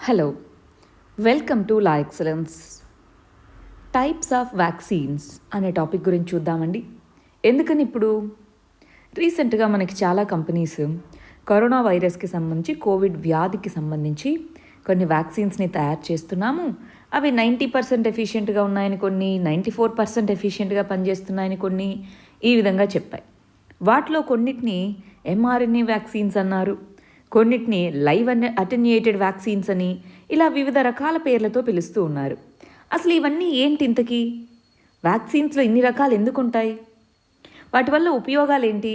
Hello, welcome to law excellence. Types of vaccines అనే topic గురించి చూద్దామండి. ఎందుకని ఇప్పుడు రీసెంట్గా మనకి చాలా కంపెనీస్ కరోనా వైరస్కి సంబంధించి కోవిడ్ వ్యాధికి సంబంధించి కొన్ని వ్యాక్సిన్స్ని తయారు చేస్తున్నాము. అవి 90% ఎఫిషియెంట్గా ఉన్నాయని కొన్ని, 94% ఎఫిషియెంట్గా పనిచేస్తున్నాయని కొన్ని ఈ విధంగా చెప్పాయి. వాటిలో కొన్నిటిని ఎంఆర్ఎన్ఏ వ్యాక్సిన్స్ అన్నారు, కొన్నిటిని లైవ్ అటెన్యూయేటెడ్ వ్యాక్సిన్స్ అని, ఇలా వివిధ రకాల పేర్లతో పిలుస్తూ ఉన్నారు. అసలు ఇవన్నీ ఏంటి ఇంతకీ? వ్యాక్సిన్స్లో ఇన్ని రకాలు ఎందుకు ఉంటాయి? వాటి వల్ల ఉపయోగాలు ఏంటి?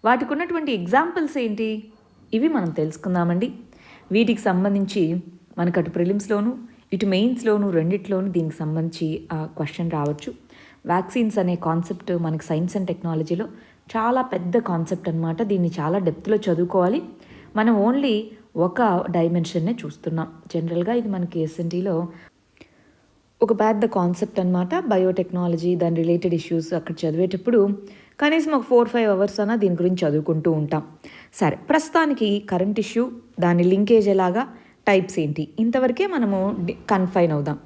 వాటికి ఉన్నటువంటి ఎగ్జాంపుల్స్ ఏంటి? ఇవి మనం తెలుసుకుందామండి. వీటికి సంబంధించి మనకు అటు ప్రిలిమ్స్లోను ఇటు మెయిన్స్లోను రెండిట్లోనూ దీనికి సంబంధించి క్వశ్చన్ రావచ్చు. వ్యాక్సిన్స్ అనే కాన్సెప్ట్ మనకి సైన్స్ అండ్ టెక్నాలజీలో చాలా పెద్ద కాన్సెప్ట్ అనమాట. దీన్ని చాలా డెప్త్లో చదువుకోవాలి. మనం ఓన్లీ ఒక డైమెన్షన్నే చూస్తున్నాం. జనరల్గా ఇది మనకి ఎస్ఎన్టీలో ఒక పెద్ద కాన్సెప్ట్ అనమాట. బయోటెక్నాలజీ, దాని రిలేటెడ్ ఇష్యూస్ అక్కడ చదివేటప్పుడు కనీసం ఒక 4-5 అవర్స్ అన్నా దీని గురించి చదువుకుంటూ ఉంటాం. సరే, ప్రస్తుతానికి కరెంట్ ఇష్యూ, దాని లింకేజ్ ఎలాగా, టైప్స్ ఏంటి, ఇంతవరకే మనము కన్ఫైన్ అవుదాం.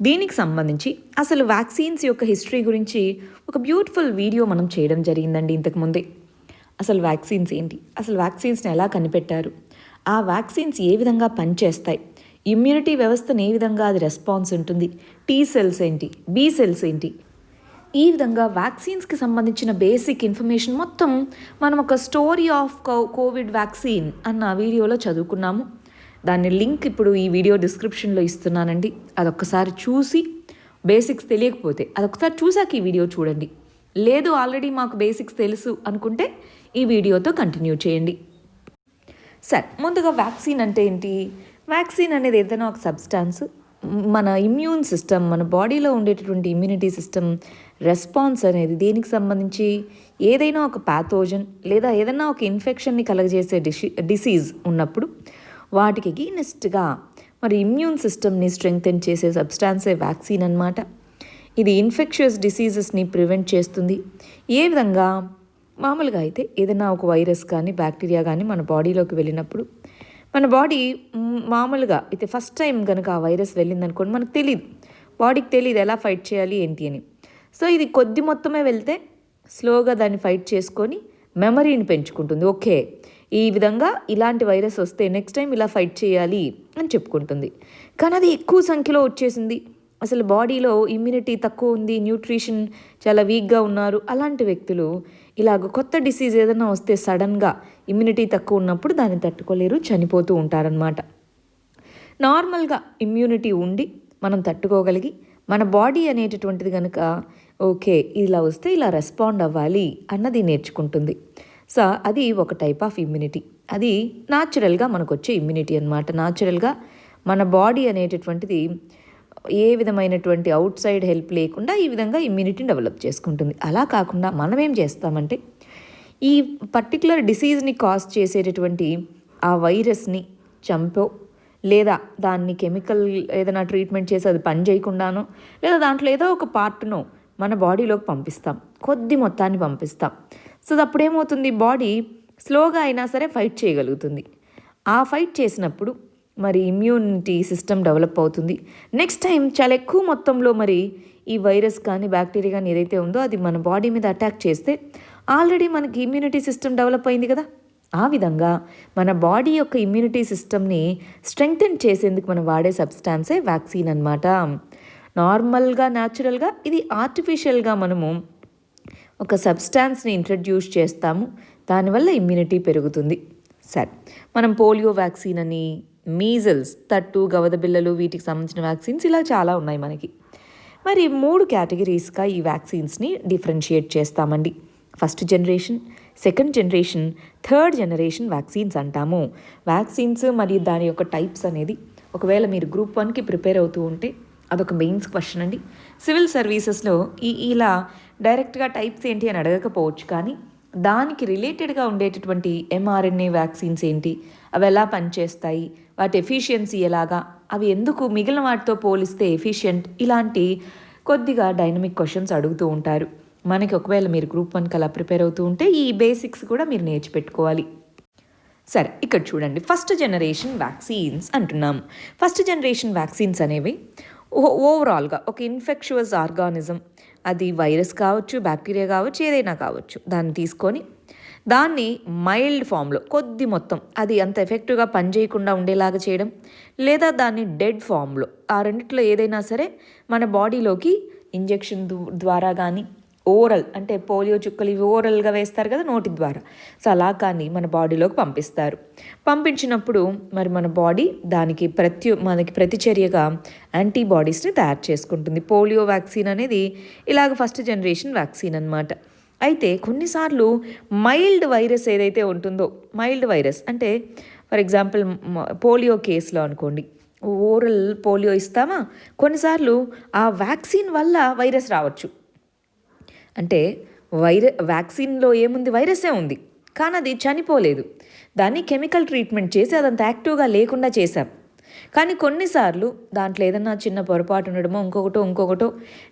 దీనికి సంబంధించి అసలు వ్యాక్సిన్స్ యొక్క హిస్టరీ గురించి ఒక బ్యూటిఫుల్ వీడియో మనం చేయడం జరిగిందండి ఇంతకుముందే. అసలు వ్యాక్సిన్స్ ఏంటి, అసలు వ్యాక్సిన్స్ని ఎలా కనిపెట్టారు, ఆ వ్యాక్సిన్స్ ఏ విధంగా పనిచేస్తాయి, ఇమ్యూనిటీ వ్యవస్థను ఏ విధంగా అది రెస్పాన్స్ ఉంటుంది, టీ సెల్స్ ఏంటి, బి సెల్స్ ఏంటి, ఈ విధంగా వ్యాక్సిన్స్కి సంబంధించిన బేసిక్ ఇన్ఫర్మేషన్ మొత్తం మనం ఒక స్టోరీ ఆఫ్ కోవిడ్ వ్యాక్సిన్ అన్న వీడియోలో చదువుకున్నాము. దాని లింక్ ఇప్పుడు ఈ వీడియో డిస్క్రిప్షన్లో ఇస్తున్నానండి. అదొక్కసారి చూసి, బేసిక్స్ తెలియకపోతే అదొకసారి చూసాక ఈ వీడియో చూడండి. లేదు ఆల్రెడీ మాకు బేసిక్స్ తెలుసు అనుకుంటే ఈ వీడియోతో కంటిన్యూ చేయండి. సరే, ముందుగా వ్యాక్సిన్ అంటే ఏంటి? వ్యాక్సిన్ అనేది ఏదైనా ఒక సబ్స్టాన్స్ మన ఇమ్యూన్ సిస్టమ్, మన బాడీలో ఉండేటటువంటి ఇమ్యూనిటీ సిస్టమ్ రెస్పాన్స్ అనేది దేనికి సంబంధించి, ఏదైనా ఒక ప్యాథోజన్ లేదా ఏదైనా ఒక ఇన్ఫెక్షన్ని కలగజేసే డిసీజ్ ఉన్నప్పుడు వాటికి అగెయినెస్ట్గా మరి ఇమ్యూన్ సిస్టమ్ని స్ట్రెంగ్తెన్ చేసే సబ్స్టాన్సే వ్యాక్సిన్ అన్నమాట. ఇది ఇన్ఫెక్షియస్ డిసీజెస్ని ప్రివెంట్ చేస్తుంది. ఏ విధంగా? మామూలుగా అయితే ఏదైనా ఒక వైరస్ కానీ బ్యాక్టీరియా కానీ మన బాడీలోకి వెళ్ళినప్పుడు మన బాడీ మామూలుగా అయితే ఫస్ట్ టైం కనుక ఆ వైరస్ వెళ్ళిందనుకోండి, మనకు తెలియదు, బాడీకి తెలియదు ఎలా ఫైట్ చేయాలి ఏంటి అని. సో ఇది కొద్ది మొత్తమే వెళ్తే స్లోగా దాన్ని ఫైట్ చేసుకొని మెమరీని పెంచుకుంటుంది. ఓకే, ఈ విధంగా ఇలాంటి వైరస్ వస్తే నెక్స్ట్ టైం ఇలా ఫైట్ చేయాలి అని చెప్పుకుంటుంది. కానీ అది ఎక్కువ సంఖ్యలో వచ్చేసింది, అసలు బాడీలో ఇమ్యూనిటీ తక్కువ ఉంది, న్యూట్రిషన్ చాలా వీక్గా ఉన్నారు, అలాంటి వ్యక్తులు ఇలాగ కొత్త డిసీజ్ ఏదైనా వస్తే సడన్గా ఇమ్యూనిటీ తక్కువ ఉన్నప్పుడు దాన్ని తట్టుకోలేరు, చనిపోతూ ఉంటారనమాట. నార్మల్గా ఇమ్యూనిటీ ఉండి మనం తట్టుకోగలిగి మన బాడీ అనేటటువంటిది కనుక ఓకే ఇలా వస్తే ఇలా రెస్పాండ్ అవ్వాలి అన్నది నేర్చుకుంటుంది. సో అది ఒక టైప్ ఆఫ్ ఇమ్యూనిటీ. అది న్యాచురల్గా మనకు వచ్చే ఇమ్యూనిటీ అనమాట. న్యాచురల్గా మన బాడీ అనేటటువంటిది ఏ విధమైనటువంటి అవుట్ సైడ్ హెల్ప్ లేకుండా ఈ విధంగా ఇమ్యూనిటీని డెవలప్ చేసుకుంటుంది. అలా కాకుండా మనం ఏం చేస్తామంటే ఈ పర్టికులర్ డిసీజ్ని కాజ్ చేసేటటువంటి ఆ వైరస్ని చంపో, లేదా దాన్ని కెమికల్ ఏదైనా ట్రీట్మెంట్ చేసి అది పని చేయకుండానో, లేదా దాంట్లో ఏదో ఒక పార్ట్నో మన బాడీలోకి పంపిస్తాం, కొద్ది మొత్తాన్ని పంపిస్తాం. సో అప్పుడేమవుతుంది, బాడీ స్లోగా అయినా సరే ఫైట్ చేయగలుగుతుంది. ఆ ఫైట్ చేసినప్పుడు మరి ఇమ్యూనిటీ సిస్టమ్ డెవలప్ అవుతుంది. నెక్స్ట్ టైం చాలా ఎక్కువ మొత్తంలో మరి ఈ వైరస్ కానీ బ్యాక్టీరియా కానీ ఏదైతే ఉందో అది మన బాడీ మీద అటాక్ చేస్తే ఆల్రెడీ మనకి ఇమ్యూనిటీ సిస్టమ్ డెవలప్ అయింది కదా. ఆ విధంగా మన బాడీ యొక్క ఇమ్యూనిటీ సిస్టమ్ని స్ట్రెంగ్తెన్ చేసేందుకు మనం వాడే సబ్స్టాన్సే వ్యాక్సిన్ అనమాట. నార్మల్గా న్యాచురల్గా ఇది ఆర్టిఫిషియల్గా మనము ఒక సబ్స్టాన్స్ని ఇంట్రడ్యూస్ చేస్తాము, దానివల్ల ఇమ్యూనిటీ పెరుగుతుంది. సరే, మనం పోలియో వ్యాక్సిన్ అని, మీజల్స్, తట్టు, గవద బిళ్ళలు, వీటికి సంబంధించిన వ్యాక్సిన్స్ ఇలా చాలా ఉన్నాయి మనకి. మరి 3 కేటగిరీస్గా ఈ వ్యాక్సిన్స్ని డిఫరెన్షియేట్ చేస్తామండి. First generation, second generation, third generation vaccines అంటాము. వ్యాక్సిన్స్ మరియు దాని యొక్క టైప్స్ అనేది ఒకవేళ మీరు గ్రూప్ 1కి ప్రిపేర్ అవుతూ ఉంటే అదొక మెయిన్స్ క్వశ్చన్ అండి. సివిల్ సర్వీసెస్లో ఇలా డైరెక్ట్గా టైప్స్ ఏంటి అని అడగకపోవచ్చు, కానీ దానికి రిలేటెడ్గా ఉండేటటువంటి ఎంఆర్ఎన్ఏ వ్యాక్సిన్స్ ఏంటి, అవి ఎలా పనిచేస్తాయి, వాటి ఎఫిషియన్సీ ఎలాగా, అవి ఎందుకు మిగిలిన వాటితో పోలిస్తే ఎఫిషియంట్, ఇలాంటి కొద్దిగా డైనమిక్ క్వశ్చన్స్ అడుగుతూ ఉంటారు. మనకి ఒకవేళ మీరు గ్రూప్ 1కి అలా ప్రిపేర్ అవుతూ ఉంటే ఈ బేసిక్స్ కూడా మీరు నేర్చిపెట్టుకోవాలి. సరే, ఇక్కడ చూడండి, ఫస్ట్ జనరేషన్ వ్యాక్సిన్స్ అంటున్నాం. ఫస్ట్ జనరేషన్ వ్యాక్సిన్స్ అనేవి ఓవరాల్గా ఒక ఇన్ఫెక్షువస్ ఆర్గానిజం, అది వైరస్ కావచ్చు, బ్యాక్టీరియా కావచ్చు, ఏదైనా కావచ్చు, దాన్ని తీసుకొని దాన్ని మైల్డ్ ఫామ్లో కొద్ది మొత్తం అది అంత ఎఫెక్టివ్గా పనిచేయకుండా ఉండేలాగా చేయడం, లేదా దాన్ని డెడ్ ఫామ్లో, ఆ రెండిట్లో ఏదైనా సరే మన బాడీలోకి ఇంజెక్షన్ ద్వారా కానీ, ఓరల్ అంటే పోలియో చుక్కలు ఇవి ఓరల్గా వేస్తారు కదా నోటి ద్వారా, సో అలా కానీ మన బాడీలోకి పంపిస్తారు. పంపించినప్పుడు మరి మన బాడీ దానికి మనకి ప్రతిచర్యగా యాంటీబాడీస్ని తయారు చేసుకుంటుంది. పోలియో వ్యాక్సిన్ అనేది ఇలాగ ఫస్ట్ జనరేషన్ వ్యాక్సిన్ అనమాట. అయితే కొన్నిసార్లు మైల్డ్ వైరస్ ఏదైతే ఉంటుందో, మైల్డ్ వైరస్ అంటే ఫర్ ఎగ్జాంపుల్ పోలియో కేసులో అనుకోండి, ఓరల్ పోలియో ఇస్తామా, కొన్నిసార్లు ఆ వ్యాక్సిన్ వల్ల వైరస్ రావచ్చు. అంటే వ్యాక్సిన్లో ఏముంది, వైరసే ఉంది, కానీ అది చనిపోలేదు. దాన్ని కెమికల్ ట్రీట్మెంట్ చేసి అదంత యాక్టివ్గా లేకుండా చేశాం. కానీ కొన్నిసార్లు దాంట్లో ఏదన్నా చిన్న పొరపాటు ఉండడమో, ఇంకొకటో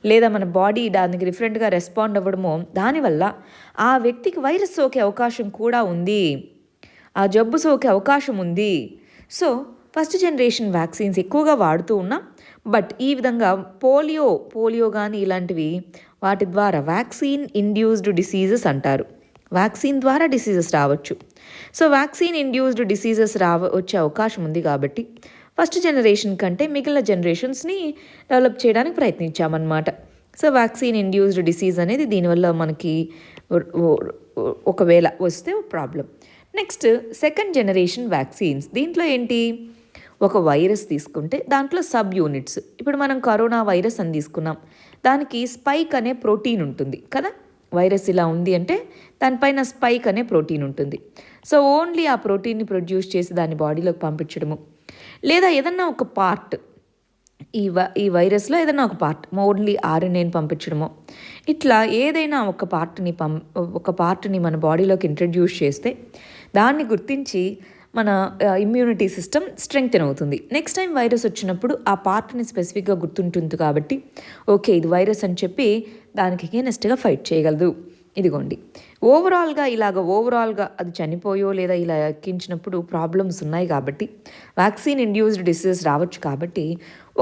లేదా మన బాడీ దానికి డిఫరెంట్గా రెస్పాండ్ అవ్వడమో, దానివల్ల ఆ వ్యక్తికి వైరస్ సోకే అవకాశం కూడా ఉంది, ఆ జబ్బు సోకే అవకాశం ఉంది. సో ఫస్ట్ జనరేషన్ వ్యాక్సిన్స్ ఎక్కువగా వాడుతూ ఉన్నాం. బట్ ఈ విధంగా పోలియో కానీ ఇలాంటివి వాటి ద్వారా వ్యాక్సిన్ ఇండ్యూస్డ్ డిసీజెస్ అంటారు. వ్యాక్సిన్ ద్వారా డిసీజెస్ రావచ్చు. సో వ్యాక్సిన్ ఇండ్యూస్డ్ డిసీజెస్ వచ్చే అవకాశం ఉంది కాబట్టి ఫస్ట్ జనరేషన్ కంటే మిగిలిన జనరేషన్స్ని డెవలప్ చేయడానికి ప్రయత్నించామన్నమాట. సో వ్యాక్సిన్ ఇండ్యూస్డ్ డిసీజ్ అనేది దీనివల్ల మనకి ఒకవేళ వస్తే problem. Next second generation vaccines. దీంట్లో ఏంటి, ఒక వైరస్ తీసుకుంటే దాంట్లో సబ్ యూనిట్స్, ఇప్పుడు మనం కరోనా వైరస్ అని తీసుకున్నాం, దానికి స్పైక్ అనే ప్రోటీన్ ఉంటుంది కదా. వైరస్ ఇలా ఉంది అంటే దానిపైన స్పైక్ అనే ప్రోటీన్ ఉంటుంది. సో ఓన్లీ ఆ ప్రోటీన్ని ప్రొడ్యూస్ చేసి దాన్ని బాడీలోకి పంపించడము, లేదా ఏదన్నా ఒక పార్ట్ ఈ వైరస్లో ఏదైనా ఒక పార్ట్ ఓన్లీ ఆర్ఎన్ఏని పంపించడమో, ఇట్లా ఏదైనా ఒక పార్ట్ని మన బాడీలోకి ఇంట్రడ్యూస్ చేస్తే దాన్ని గుర్తించి మన ఇమ్యూనిటీ సిస్టమ్ స్ట్రెంగ్తెన్ అవుతుంది. నెక్స్ట్ టైం వైరస్ వచ్చినప్పుడు ఆ పార్ట్ని స్పెసిఫిక్గా గుర్తుంటుంది కాబట్టి ఓకే ఇది వైరస్ అని చెప్పి దానికి అగైనెస్ట్గా ఫైట్ చేయగలదు. ఇదిగోండి, ఓవరాల్గా అది చనిపోయో లేదా ఇలా ఎక్కించినప్పుడు ప్రాబ్లమ్స్ ఉన్నాయి కాబట్టి వ్యాక్సిన్ ఇండ్యూస్డ్ డిసీజెస్ రావచ్చు. కాబట్టి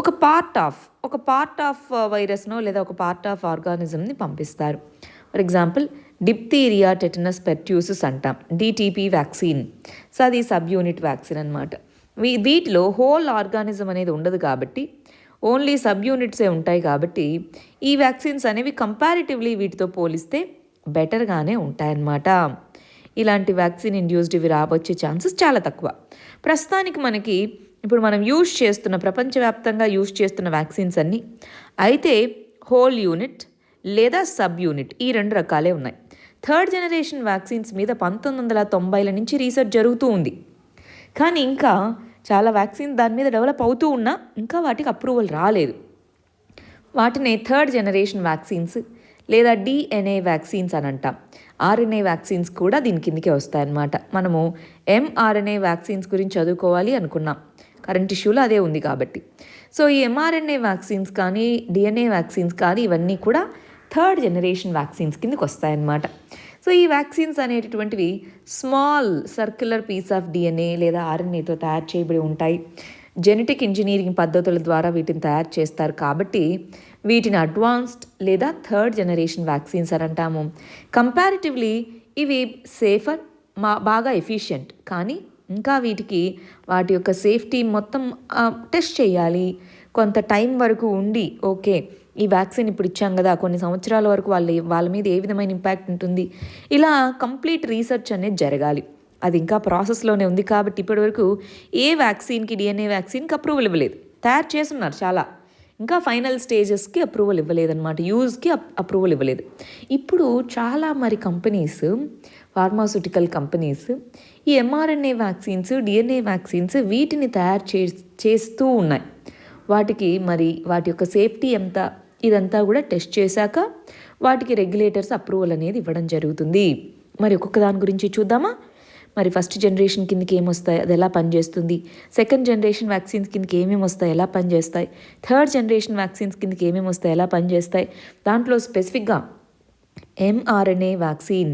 ఒక పార్ట్ ఆఫ్ వైరస్నో లేదా ఒక పార్ట్ ఆఫ్ ఆర్గానిజంని పంపిస్తారు. ఫర్ ఎగ్జాంపుల్ డిప్తీరియా టెటనస్ పెర్ట్యూసిస్ అంటాం, డిటిపి వ్యాక్సిన్. సో అది సబ్ యూనిట్ వ్యాక్సిన్ అనమాట. వీటిలో హోల్ ఆర్గానిజం అనేది ఉండదు కాబట్టి ఓన్లీ సబ్ యూనిట్సే ఉంటాయి కాబట్టి ఈ వ్యాక్సిన్స్ అనేవి కంపారిటివ్లీ వీటితో పోలిస్తే బెటర్గానే ఉంటాయన్నమాట. ఇలాంటి వ్యాక్సిన్ ఇండ్యూస్డ్ ఇవి రావచ్చే ఛాన్సెస్ చాలా తక్కువ. ప్రస్తుతానికి మనకి ఇప్పుడు మనం ప్రపంచవ్యాప్తంగా యూజ్ చేస్తున్న వ్యాక్సిన్స్ అన్నీ అయితే హోల్ యూనిట్ లేదా సబ్ యూనిట్ ఈ రెండు రకాలే ఉన్నాయి. థర్డ్ జనరేషన్ వ్యాక్సిన్స్ మీద 1990ల నుంచి రీసెర్చ్ జరుగుతూ ఉంది. కానీ ఇంకా చాలా వ్యాక్సిన్ దాని మీద డెవలప్ అవుతూ ఉన్నా ఇంకా వాటికి అప్రూవల్ రాలేదు. వాటిని థర్డ్ జనరేషన్ వ్యాక్సిన్స్ లేదా డిఎన్ఏ వ్యాక్సిన్స్ అని అంటాం. ఆర్ఎన్ఏ వ్యాక్సిన్స్ కూడా దీని కిందకే వస్తాయన్నమాట. మనము ఎంఆర్ఎన్ఏ వ్యాక్సిన్స్ గురించి చదువుకోవాలి అనుకున్నాం, కరెంట్ ఇష్యూలో అదే ఉంది కాబట్టి. సో ఈ ఎంఆర్ఎన్ఏ వ్యాక్సిన్స్ కానీ డిఎన్ఏ వ్యాక్సిన్స్ కానీ ఇవన్నీ కూడా థర్డ్ జనరేషన్ వ్యాక్సిన్స్ కిందకి వస్తాయన్నమాట. సో ఈ వ్యాక్సిన్స్ అనేటటువంటివి small circular piece of DNA లేదా ఆర్ఎన్ఏతో తయారు చేయబడి ఉంటాయి. జెనెటిక్ ఇంజనీరింగ్ పద్ధతుల ద్వారా వీటిని తయారు చేస్తారు కాబట్టి వీటిని అడ్వాన్స్డ్ లేదా థర్డ్ జనరేషన్ వ్యాక్సిన్స్ అని అంటాము. కంపారిటివ్లీ ఇవి సేఫర్, బాగా ఎఫిషియెంట్, కానీ ఇంకా వాటి యొక్క సేఫ్టీ మొత్తం టెస్ట్ చేయాలి. కొంత టైం వరకు ఉండి ఓకే ఈ వ్యాక్సిన్ ఇప్పుడు ఇచ్చాం కదా, కొన్ని సంవత్సరాల వరకు వాళ్ళ మీద ఏ విధమైన ఇంపాక్ట్ ఉంటుంది, ఇలా కంప్లీట్ రీసెర్చ్ అనేది జరగాలి. అది ఇంకా ప్రాసెస్లోనే ఉంది కాబట్టి ఇప్పటివరకు ఏ వ్యాక్సిన్కి డిఎన్ఏ వ్యాక్సిన్కి అప్రూవల్ ఇవ్వలేదు. తయారు చేస్తున్నారు చాలా, ఇంకా ఫైనల్ స్టేజెస్కి అప్రూవల్ ఇవ్వలేదన్నమాట, యూజ్కి అప్రూవల్ ఇవ్వలేదు. ఇప్పుడు చాలా కంపెనీస్, ఫార్మాస్యూటికల్ కంపెనీస్ ఈ ఎంఆర్ఎన్ఏ వ్యాక్సిన్స్, డిఎన్ఏ వ్యాక్సిన్స్ వీటిని తయారు చేస్తూ ఉన్నాయి. వాటి యొక్క సేఫ్టీ ఎంత ఇదంతా కూడా టెస్ట్ చేశాక వాటికి రెగ్యులేటర్స్ అప్రూవల్ అనేది ఇవ్వడం జరుగుతుంది. ఒక్కొక్క దాని గురించి చూద్దామా. ఫస్ట్ జనరేషన్ కిందకి ఏమొస్తాయి, అది ఎలా పనిచేస్తుంది, సెకండ్ జనరేషన్ వ్యాక్సిన్స్ కిందకి ఏమేమి వస్తాయి, ఎలా పనిచేస్తాయి, థర్డ్ జనరేషన్ వ్యాక్సిన్స్ కిందకి ఏమేమి వస్తాయి, ఎలా పనిచేస్తాయి, దాంట్లో స్పెసిఫిక్గా ఎంఆర్ఎన్ఏ వ్యాక్సిన్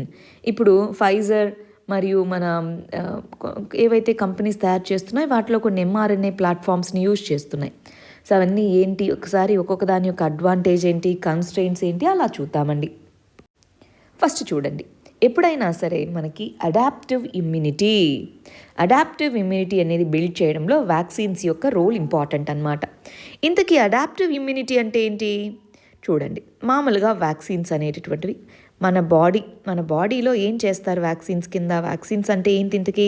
ఇప్పుడు ఫైజర్, మరియు మన ఏవైతే కంపెనీస్ తయారు చేస్తున్నాయో వాటిలో కొన్ని ఎంఆర్ఎన్ఏ ప్లాట్ఫామ్స్ని యూజ్ చేస్తున్నాయి. సో అవన్నీ ఏంటి, ఒకసారి ఒక్కొక్క దాని యొక్క అడ్వాంటేజ్ ఏంటి, కన్స్ట్రెయింట్స్ ఏంటి అలా చూద్దామండి. ఫస్ట్ చూడండి, ఎప్పుడైనా సరే మనకి అడాప్టివ్ ఇమ్యూనిటీ అనేది బిల్డ్ చేయడంలో వ్యాక్సిన్స్ యొక్క రోల్ ఇంపార్టెంట్ అన్నమాట. ఇంతకీ అడాప్టివ్ ఇమ్యూనిటీ అంటే ఏంటి చూడండి. మామూలుగా వ్యాక్సిన్స్ అనేటటువంటివి మన బాడీలో ఏం చేస్తారు వ్యాక్సిన్స్ కింద. వ్యాక్సిన్స్ అంటే ఏంటి ఇంతకీ?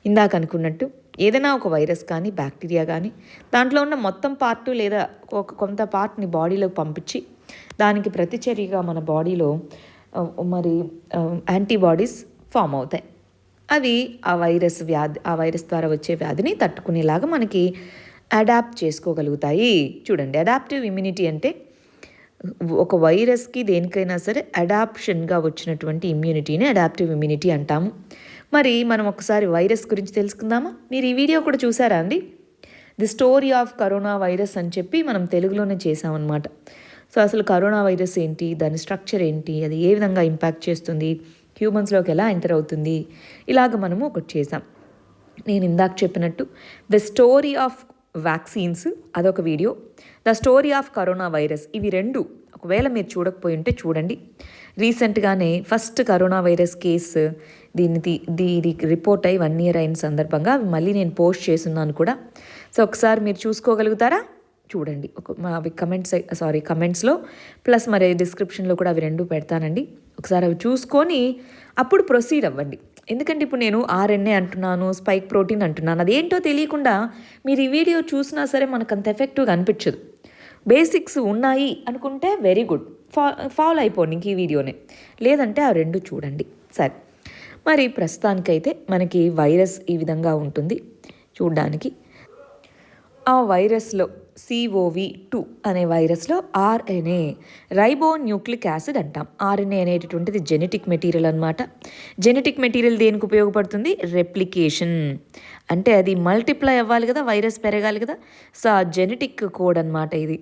ఇందాక అనుకున్నట్టు ఏదైనా ఒక వైరస్ కానీ బ్యాక్టీరియా కానీ దాంట్లో ఉన్న మొత్తం పార్టు లేదా కొంత పార్ట్ని బాడీలోకి పంపించి దానికి ప్రతిచర్యగా మన బాడీలో మరి యాంటీబాడీస్ ఫామ్ అవుతాయి. అవి ఆ వైరస్ ద్వారా వచ్చే వ్యాధిని తట్టుకునేలాగా మనకి అడాప్ట్ చేసుకోగలుగుతాయి. చూడండి, అడాప్టివ్ ఇమ్యూనిటీ అంటే ఒక వైరస్కి దేనికైనా సరే అడాప్షన్గా వచ్చినటువంటి ఇమ్యూనిటీని అడాప్టివ్ ఇమ్యూనిటీ అంటాము. మరి మనం ఒకసారి వైరస్ గురించి తెలుసుకుందామా? మీరు ఈ వీడియో కూడా చూసారా అండి? The story of corona virus అని చెప్పి మనం తెలుగులోనే చేసామన్నమాట. సో అసలు కరోనా వైరస్ ఏంటి, దాని స్ట్రక్చర్ ఏంటి, అది ఏ విధంగా ఇంపాక్ట్ చేస్తుంది, హ్యూమన్స్లోకి ఎలా ఎంటర్ అవుతుంది, ఇలాగ మనము ఒకటి చేసాం. నేను ఇందాక చెప్పినట్టు ద స్టోరీ ఆఫ్ వ్యాక్సిన్స్ అదొక video, the story of corona virus ఇవి రెండు ఒకవేళ మీరు చూడకపోయి ఉంటే చూడండి. రీసెంట్గానే ఫస్ట్ కరోనా వైరస్ కేసు దీని రిపోర్ట్ అయ్యి 1 year అయిన సందర్భంగా అవి మళ్ళీ నేను పోస్ట్ చేస్తున్నాను కూడా. సో ఒకసారి మీరు చూసుకోగలుగుతారా? చూడండి. అవి కమెంట్స్లో ప్లస్ మరి డిస్క్రిప్షన్లో కూడా అవి రెండు పెడతానండి. ఒకసారి అవి చూసుకొని అప్పుడు ప్రొసీడ్ అవ్వండి. ఎందుకంటే ఇప్పుడు నేను ఆర్ఎన్ఏ అంటున్నాను, స్పైక్ ప్రోటీన్ అంటున్నాను, అదేంటో తెలియకుండా మీరు ఈ వీడియో చూసినా సరే మనకు అంత ఎఫెక్టివ్గా అనిపించదు. బేసిక్స్ ఉన్నాయి అనుకుంటే వెరీ గుడ్, ఫాలో అయిపోండి ఇంక ఈ వీడియోనే. లేదంటే ఆ రెండు చూడండి. సరే, మరి ప్రస్తుతానికైతే మనకి వైరస్ ఈ విధంగా ఉంటుంది చూడ్డానికి. ఆ వైరస్లో COV2 అనే వైరస్లో RNA రైబోన్యూక్లిక్ యాసిడ్ అంటాం. RNA అనేటటువంటిది జెనెటిక్ మెటీరియల్ అనమాట. జెనెటిక్ మెటీరియల్ దేనికి ఉపయోగపడుతుంది? రెప్లికేషన్. అంటే అది మల్టిప్లై అవ్వాలి కదా, వైరస్ పెరగాలి కదా. సో ఆ జెనెటిక్ కోడ్ అనమాట ఇది.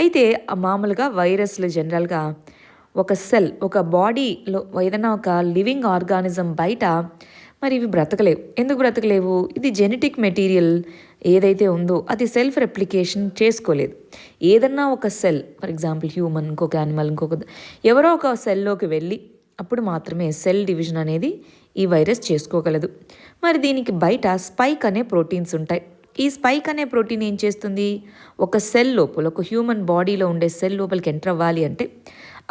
అయితే మామూలుగా వైరస్లు జనరల్గా ఒక సెల్, ఒక బాడీలో ఏదైనా ఒక లివింగ్ ఆర్గానిజం బయట మరి ఇవి బ్రతకలేవు. ఎందుకు బ్రతకలేవు? ఇది జెనెటిక్ మెటీరియల్ ఏదైతే ఉందో అది సెల్ఫ్ రెప్లికేషన్ చేసుకోలేదు. ఏదన్నా ఒక సెల్, ఫర్ ఎగ్జాంపుల్ హ్యూమన్, ఇంకొక యానిమల్, ఎవరో ఒక సెల్లోకి వెళ్ళి అప్పుడు మాత్రమే సెల్ డివిజన్ అనేది ఈ వైరస్ చేసుకోగలదు. మరి దీనికి బయట స్పైక్ అనే ప్రోటీన్స్ ఉంటాయి. ఈ స్పైక్ అనే ప్రోటీన్ ఏం చేస్తుంది? ఒక సెల్ లోపల, ఒక హ్యూమన్ బాడీలో ఉండే సెల్ లోపలికి ఎంటర్ అవ్వాలి అంటే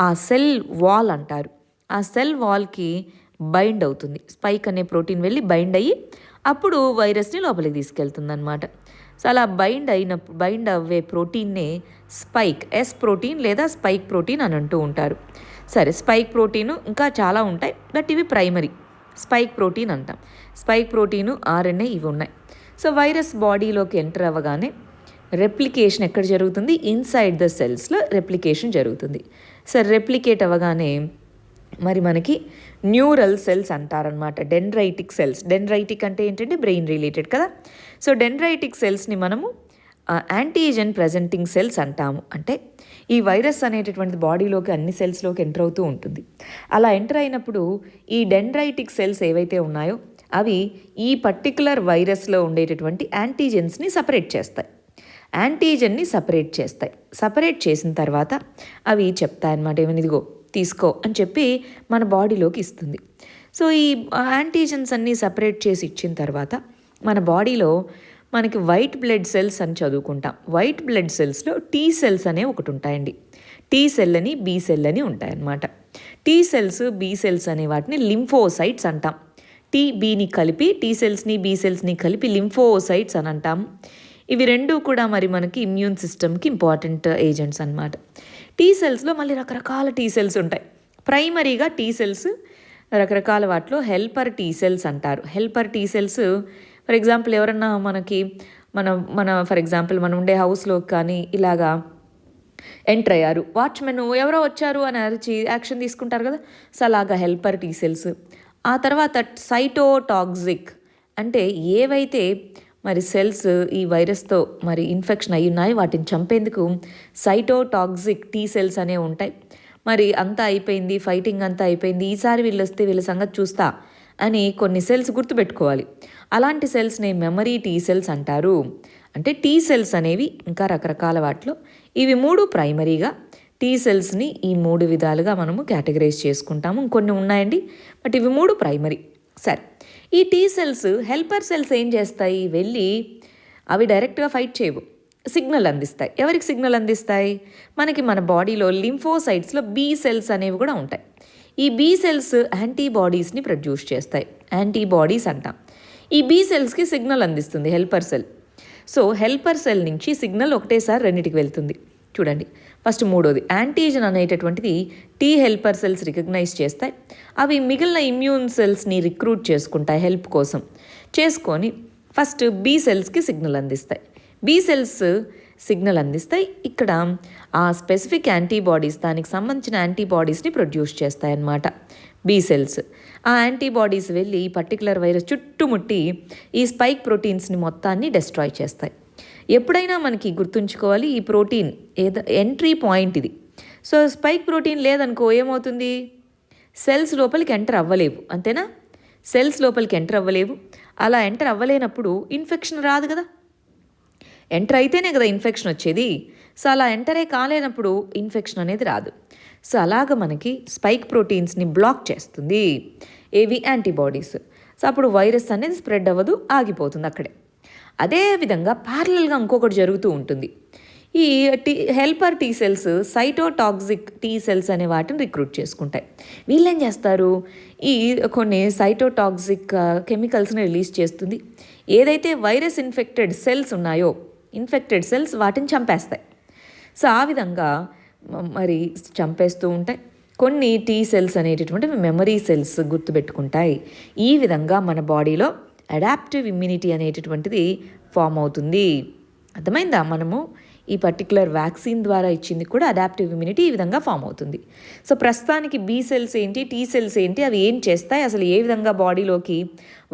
ఆ సెల్ వాల్ అంటారు, ఆ సెల్ వాల్కి బైండ్ అవుతుంది. స్పైక్ అనే ప్రోటీన్ వెళ్ళి బైండ్ అయ్యి అప్పుడు వైరస్ని లోపలికి తీసుకెళ్తుంది అనమాట. సో అలా బైండ్ అవ్వే ప్రోటీన్నే స్పైక్, ఎస్ ప్రోటీన్ లేదా స్పైక్ ప్రోటీన్ అని అంటూ ఉంటారు. సరే, స్పైక్ ప్రోటీను ఇంకా చాలా ఉంటాయి, బట్ ఇవి ప్రైమరీ స్పైక్ ప్రోటీన్ అంటాం. స్పైక్ ప్రోటీను, RNA ఇవి ఉన్నాయి. సో వైరస్ బాడీలోకి ఎంటర్ అవ్వగానే రెప్లికేషన్ ఎక్కడ జరుగుతుంది? ఇన్సైడ్ ద సెల్స్లో రెప్లికేషన్ జరుగుతుంది. సో రెప్లికేట్ అవ్వగానే మరి మనకి న్యూరల్ సెల్స్ అంటారనమాట, డెండ్రైటిక్ సెల్స్. డెండ్రైటిక్ అంటే ఏంటంటే బ్రెయిన్ రిలేటెడ్ కదా. సో డెండ్రైటిక్ సెల్స్ని మనము యాంటీజెన్ ప్రెజెంటింగ్ సెల్స్ అంటాము. అంటే ఈ వైరస్ అనేటటువంటి బాడీలోకి అన్ని సెల్స్లోకి ఎంటర్ అవుతూ ఉంటుంది. అలా ఎంటర్ అయినప్పుడు ఈ డెండ్రైటిక్ సెల్స్ ఏవైతే ఉన్నాయో అవి ఈ పర్టికులర్ వైరస్లో ఉండేటటువంటి యాంటీజెన్స్ని సపరేట్ చేస్తాయి. సపరేట్ చేసిన తర్వాత అవి చెప్తాయన్నమాట, ఏమని ఇదిగో తీసుకో అని చెప్పి మన బాడీలోకి ఇస్తుంది. సో ఈ యాంటీజెన్స్ అన్నీ సపరేట్ చేసి ఇచ్చిన తర్వాత మన బాడీలో మనకి వైట్ బ్లడ్ సెల్స్ అని చదువుకుంటాం. వైట్ బ్లడ్ సెల్స్లో T సెల్స్ అనే ఒకటి ఉంటాయండి. T సెల్ అని, B సెల్ అని ఉంటాయన్నమాట. T సెల్స్, B సెల్స్ అనే వాటిని లింఫోసైట్స్ అంటాం. Bని కలిపి T సెల్స్ని, B సెల్స్ని కలిపి లింఫోసైట్స్ అని అంటాం. ఇవి రెండు కూడా మరి మనకి ఇమ్యూన్ సిస్టమ్కి ఇంపార్టెంట్ ఏజెంట్స్ అనమాట. T సెల్స్లో మళ్ళీ రకరకాల T సెల్స్ ఉంటాయి. ప్రైమరీగా T సెల్స్ రకరకాల వాటిలో హెల్పర్ T సెల్స్ అంటారు. Helper T cells for example ఎవరన్నా మనకి ఫర్ ఎగ్జాంపుల్ మనం ఉండే హౌస్లోకి కానీ ఇలాగా ఎంటర్ అయ్యారు, వాచ్మెన్ ఎవరో వచ్చారు అని అరిచి యాక్షన్ తీసుకుంటారు కదా. సో అలాగా హెల్పర్ T సెల్స్. ఆ తర్వాత సైటోటాక్సిక్ అంటే ఏవైతే మరి సెల్స్ ఈ వైరస్తో మరి ఇన్ఫెక్షన్ అయి ఉన్నాయి వాటిని చంపేందుకు సైటోటాక్సిక్ T సెల్స్ అనేవి ఉంటాయి. మరి అంతా అయిపోయింది, ఫైటింగ్ అంతా అయిపోయింది, ఈసారి వీళ్ళు వస్తే వీళ్ళ సంగతి చూస్తా అని కొన్ని సెల్స్ గుర్తుపెట్టుకోవాలి. అలాంటి సెల్స్ని మెమరీ టీ సెల్స్ అంటారు. అంటే టీ సెల్స్ అనేవి ఇంకా రకరకాల వాటిలో ఇవి 3 ప్రైమరీగా టీ సెల్స్ని ఈ 3 విధాలుగా మనము కేటగరైజ్ చేసుకుంటాము. ఇంకొన్ని ఉన్నాయండి, బట్ ఇవి 3 ప్రైమరీ. సరే, ఈ టీ సెల్స్ హెల్పర్ సెల్స్ ఏం చేస్తాయి, వెళ్ళి అవి డైరెక్ట్గా ఫైట్ చేయవు, సిగ్నల్ అందిస్తాయి. ఎవరికి సిగ్నల్ అందిస్తాయి, మనకి మన బాడీలో లింఫోసైట్స్లో బీ సెల్స్ అనేవి కూడా ఉంటాయి. ఈ బీ సెల్స్ యాంటీబాడీస్ని ప్రొడ్యూస్ చేస్తాయి, యాంటీబాడీస్ అంటాం. ఈ బీ సెల్స్కి సిగ్నల్ అందిస్తుంది helper cell. So helper cell నుంచి సిగ్నల్ ఒకటేసారి రెండింటికి వెళ్తుంది. చూడండి, ఫస్ట్ మూడోది యాంటీజన్ అనేటటువంటిది టీ హెల్పర్ సెల్స్ రికగ్నైజ్ చేస్తాయి. అవి మిగిలిన ఇమ్యూన్ సెల్స్ని రిక్రూట్ చేసుకుంటాయి హెల్ప్ కోసం. చేసుకొని ఫస్ట్ బీ సెల్స్కి సిగ్నల్ అందిస్తాయి. బీ సెల్స్ సిగ్నల్ అందిస్తాయి. ఇక్కడ ఆ స్పెసిఫిక్ యాంటీబాడీస్, దానికి సంబంధించిన యాంటీబాడీస్ని ప్రొడ్యూస్ చేస్తాయన్నమాట బీ సెల్స్. ఆ యాంటీబాడీస్ వెళ్ళి ఈ పర్టికులర్ వైరస్ చుట్టుముట్టి ఈ స్పైక్ ప్రోటీన్స్ని మొత్తాన్ని డెస్ట్రాయ్ చేస్తాయి. ఎప్పుడైనా మనకి గుర్తుంచుకోవాలి, ఈ ప్రోటీన్ ఎంట్రీ పాయింట్ ఇది. సో స్పైక్ ప్రోటీన్ లేదనుకో ఏమవుతుంది, సెల్స్ లోపలికి ఎంటర్ అవ్వలేవు, అంతేనా? సెల్స్ లోపలికి ఎంటర్ అవ్వలేవు. అలా ఎంటర్ అవ్వలేనప్పుడు ఇన్ఫెక్షన్ రాదు కదా, ఎంటర్ అయితేనే కదా ఇన్ఫెక్షన్ వచ్చేది. సో అలా ఎంటరే కాలేనప్పుడు ఇన్ఫెక్షన్ అనేది రాదు. సో అలాగ మనకి స్పైక్ ప్రోటీన్స్ని బ్లాక్ చేస్తుంది ఏవి, యాంటీబాడీస్. సో అప్పుడు వైరస్ అనేది స్ప్రెడ్ అవ్వదు, ఆగిపోతుంది అక్కడే. అదేవిధంగా ప్యారలల్గా ఇంకొకటి జరుగుతూ ఉంటుంది. ఈ helper T cells cytotoxic T cells అనే వాటిని రిక్రూట్ చేసుకుంటాయి. వీళ్ళేం చేస్తారు, ఈ కొన్ని సైటోటాక్సిక్ కెమికల్స్ని రిలీజ్ చేస్తుంది. ఏదైతే వైరస్ ఇన్ఫెక్టెడ్ సెల్స్ ఉన్నాయో, ఇన్ఫెక్టెడ్ సెల్స్ వాటిని చంపేస్తాయి. సో ఆ విధంగా మరి చంపేస్తూ ఉంటాయి. కొన్ని టీ సెల్స్ అనేటటువంటి మెమరీ సెల్స్ గుర్తుపెట్టుకుంటాయి. ఈ విధంగా మన బాడీలో అడాప్టివ్ ఇమ్యూనిటీ అనేటటువంటిది ఫామ్ అవుతుంది. అర్థమైందా? మనము ఈ పర్టికులర్ వ్యాక్సిన్ ద్వారా ఇచ్చింది కూడా అడాప్టివ్ ఇమ్యూనిటీ ఈ విధంగా ఫామ్ అవుతుంది. సో ప్రస్తుతానికి బీ సెల్స్ ఏంటి, టీ సెల్స్ ఏంటి, అవి ఏం చేస్తాయి, అసలు ఏ విధంగా బాడీలోకి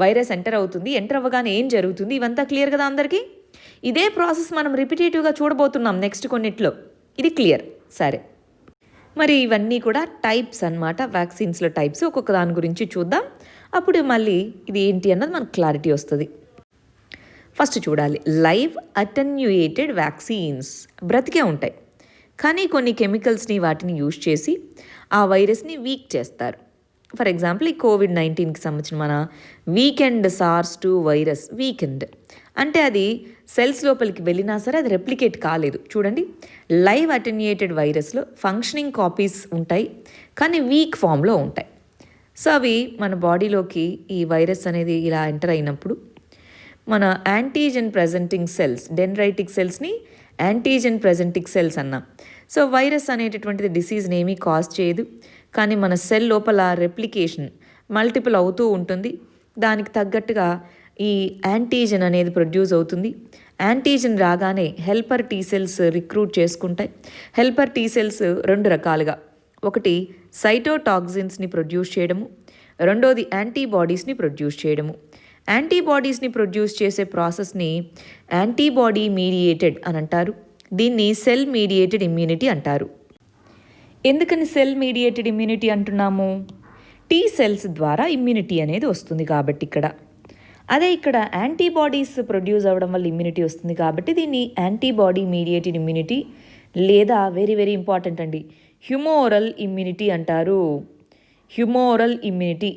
వైరస్ ఎంటర్ అవుతుంది, ఎంటర్ అవ్వగానే ఏం జరుగుతుంది, ఇవంతా క్లియర్ కదా అందరికీ? ఇదే ప్రాసెస్ మనం రిపిటేటివ్గా చూడబోతున్నాం నెక్స్ట్ కొన్నిట్లో. ఇది క్లియర్. సరే, మరి ఇవన్నీ కూడా టైప్స్ అన్నమాట, వ్యాక్సిన్స్లో టైప్స్. ఒక్కొక్క దాని గురించి చూద్దాం, అప్పుడు మళ్ళీ ఇది ఏంటి అన్నది మనకు క్లారిటీ వస్తుంది. ఫస్ట్ చూడాలి, లైవ్ అటెన్యూయేటెడ్ వ్యాక్సిన్స్ బ్రతికే ఉంటాయి, కానీ కొన్ని కెమికల్స్ని వాటిని యూజ్ చేసి ఆ వైరస్ని వీక్ చేస్తారు. ఫర్ ఎగ్జాంపుల్ ఈ కోవిడ్-19కి సంబంధించిన మన వీకెండ్ SARS-2 వైరస్ వీకెండ్ అంటే అది సెల్స్ లోపలికి వెళ్ళినా సరే అది రెప్లికేట్ కాలేదు. చూడండి, లైవ్ అటెన్యూయేటెడ్ వైరస్లో ఫంక్షనింగ్ కాపీస్ ఉంటాయి, కానీ వీక్ ఫామ్లో ఉంటాయి. సో అవి మన బాడీలోకి ఈ వైరస్ అనేది ఇలా ఎంటర్ అయినప్పుడు మన యాంటీజెన్ ప్రెజెంటింగ్ సెల్స్, డెండ్రైటిక్ సెల్స్ని యాంటీజెన్ ప్రెజెంటింగ్ సెల్స్ అన్నాం. సో వైరస్ అనేటటువంటిది డిసీజ్ని ఏమీ కాజ్ చేయదు, కానీ మన సెల్ లోపల రెప్లికేషన్ మల్టిపుల్ అవుతూ ఉంటుంది. దానికి తగ్గట్టుగా ఈ యాంటీజెన్ అనేది ప్రొడ్యూస్ అవుతుంది. యాంటీజెన్ రాగానే హెల్పర్ టీ సెల్స్ రిక్రూట్ చేసుకుంటాయి. హెల్పర్ టీ సెల్స్ 2 రకాలుగా, ఒకటి సైటోటాక్సిన్స్ని ప్రొడ్యూస్ చేయడము, రెండోది యాంటీబాడీస్ని ప్రొడ్యూస్ చేయడము. యాంటీబాడీస్ని ప్రొడ్యూస్ చేసే ప్రాసెస్ని యాంటీబాడీ మీడియేటెడ్ అని అంటారు. దీన్ని సెల్ మీడియేటెడ్ ఇమ్యూనిటీ అంటారు. ఎందుకని సెల్ మీడియేటెడ్ ఇమ్యూనిటీ అంటున్నాము? టీ సెల్స్ ద్వారా ఇమ్యూనిటీ అనేది వస్తుంది కాబట్టి ఇక్కడ. అదే ఇక్కడ యాంటీబాడీస్ ప్రొడ్యూస్ అవ్వడం వల్ల ఇమ్యూనిటీ వస్తుంది కాబట్టి దీన్ని యాంటీబాడీ మీడియేటెడ్ ఇమ్యూనిటీ, లేదా వెరీ వెరీ ఇంపార్టెంట్ అండి, హ్యూమోరల్ ఇమ్యూనిటీ అంటారు. హ్యూమోరల్ ఇమ్యూనిటీ,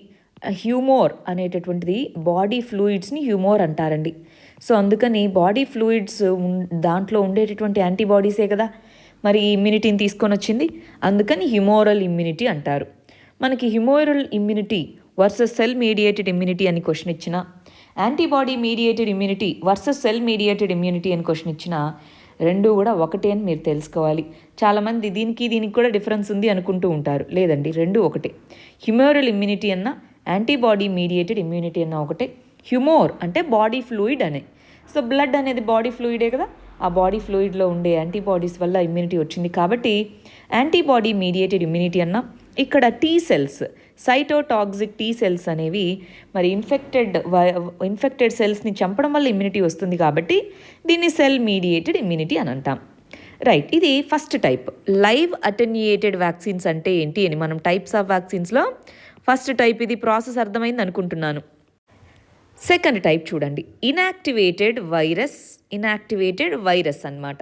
హ్యూమోర్ అనేటటువంటిది బాడీ ఫ్లూయిడ్స్ని హ్యూమోర్ అంటారండి. సో అందుకని బాడీ ఫ్లూయిడ్స్ దాంట్లో ఉండేటటువంటి యాంటీబాడీసే కదా మరి ఇమ్యూనిటీని తీసుకొని వచ్చింది, అందుకని హ్యూమోరల్ ఇమ్యూనిటీ అంటారు. మనకి humoral immunity versus cell mediated immunity అని క్వశ్చన్ ఇచ్చిన, antibody mediated immunity versus cell mediated immunity అని క్వశ్చన్ ఇచ్చిన, రెండు కూడా ఒకటే అని మీరు తెలుసుకోవాలి. చాలామంది దీనికి కూడా డిఫరెన్స్ ఉంది అనుకుంటూ ఉంటారు. లేదండి, రెండు ఒకటే. హ్యూమోరల్ ఇమ్యూనిటీ అన్న యాంటీబాడీ మీడియేటెడ్ ఇమ్యూనిటీ అన్న ఒకటే. హ్యూమోర్ అంటే బాడీ ఫ్లూయిడ్ అనే. సో బ్లడ్ అనేది బాడీ ఫ్లూయిడే కదా, ఆ బాడీ ఫ్లూయిడ్లో ఉండే యాంటీబాడీస్ వల్ల ఇమ్యూనిటీ వచ్చింది కాబట్టి యాంటీబాడీ మీడియేటెడ్ ఇమ్యూనిటీ అన్న. ఇక్కడ T cells, cytotoxic T cells అనేవి మరి ఇన్ఫెక్టెడ్ సెల్స్ని చంపడం వల్ల ఇమ్యూనిటీ వస్తుంది కాబట్టి దీన్ని సెల్ మీడియేటెడ్ ఇమ్యూనిటీ అని అంటాం. రైట్, ఇది first type. Live attenuated vaccines అంటే ఏంటి అని మనం టైప్స్ ఆఫ్ వ్యాక్సిన్స్లో ఫస్ట్ టైప్ ఇది ప్రాసెస్ అర్థమైంది అనుకుంటున్నాను. సెకండ్ టైప్ చూడండి, ఇనాక్టివేటెడ్ వైరస్ అన్నమాట.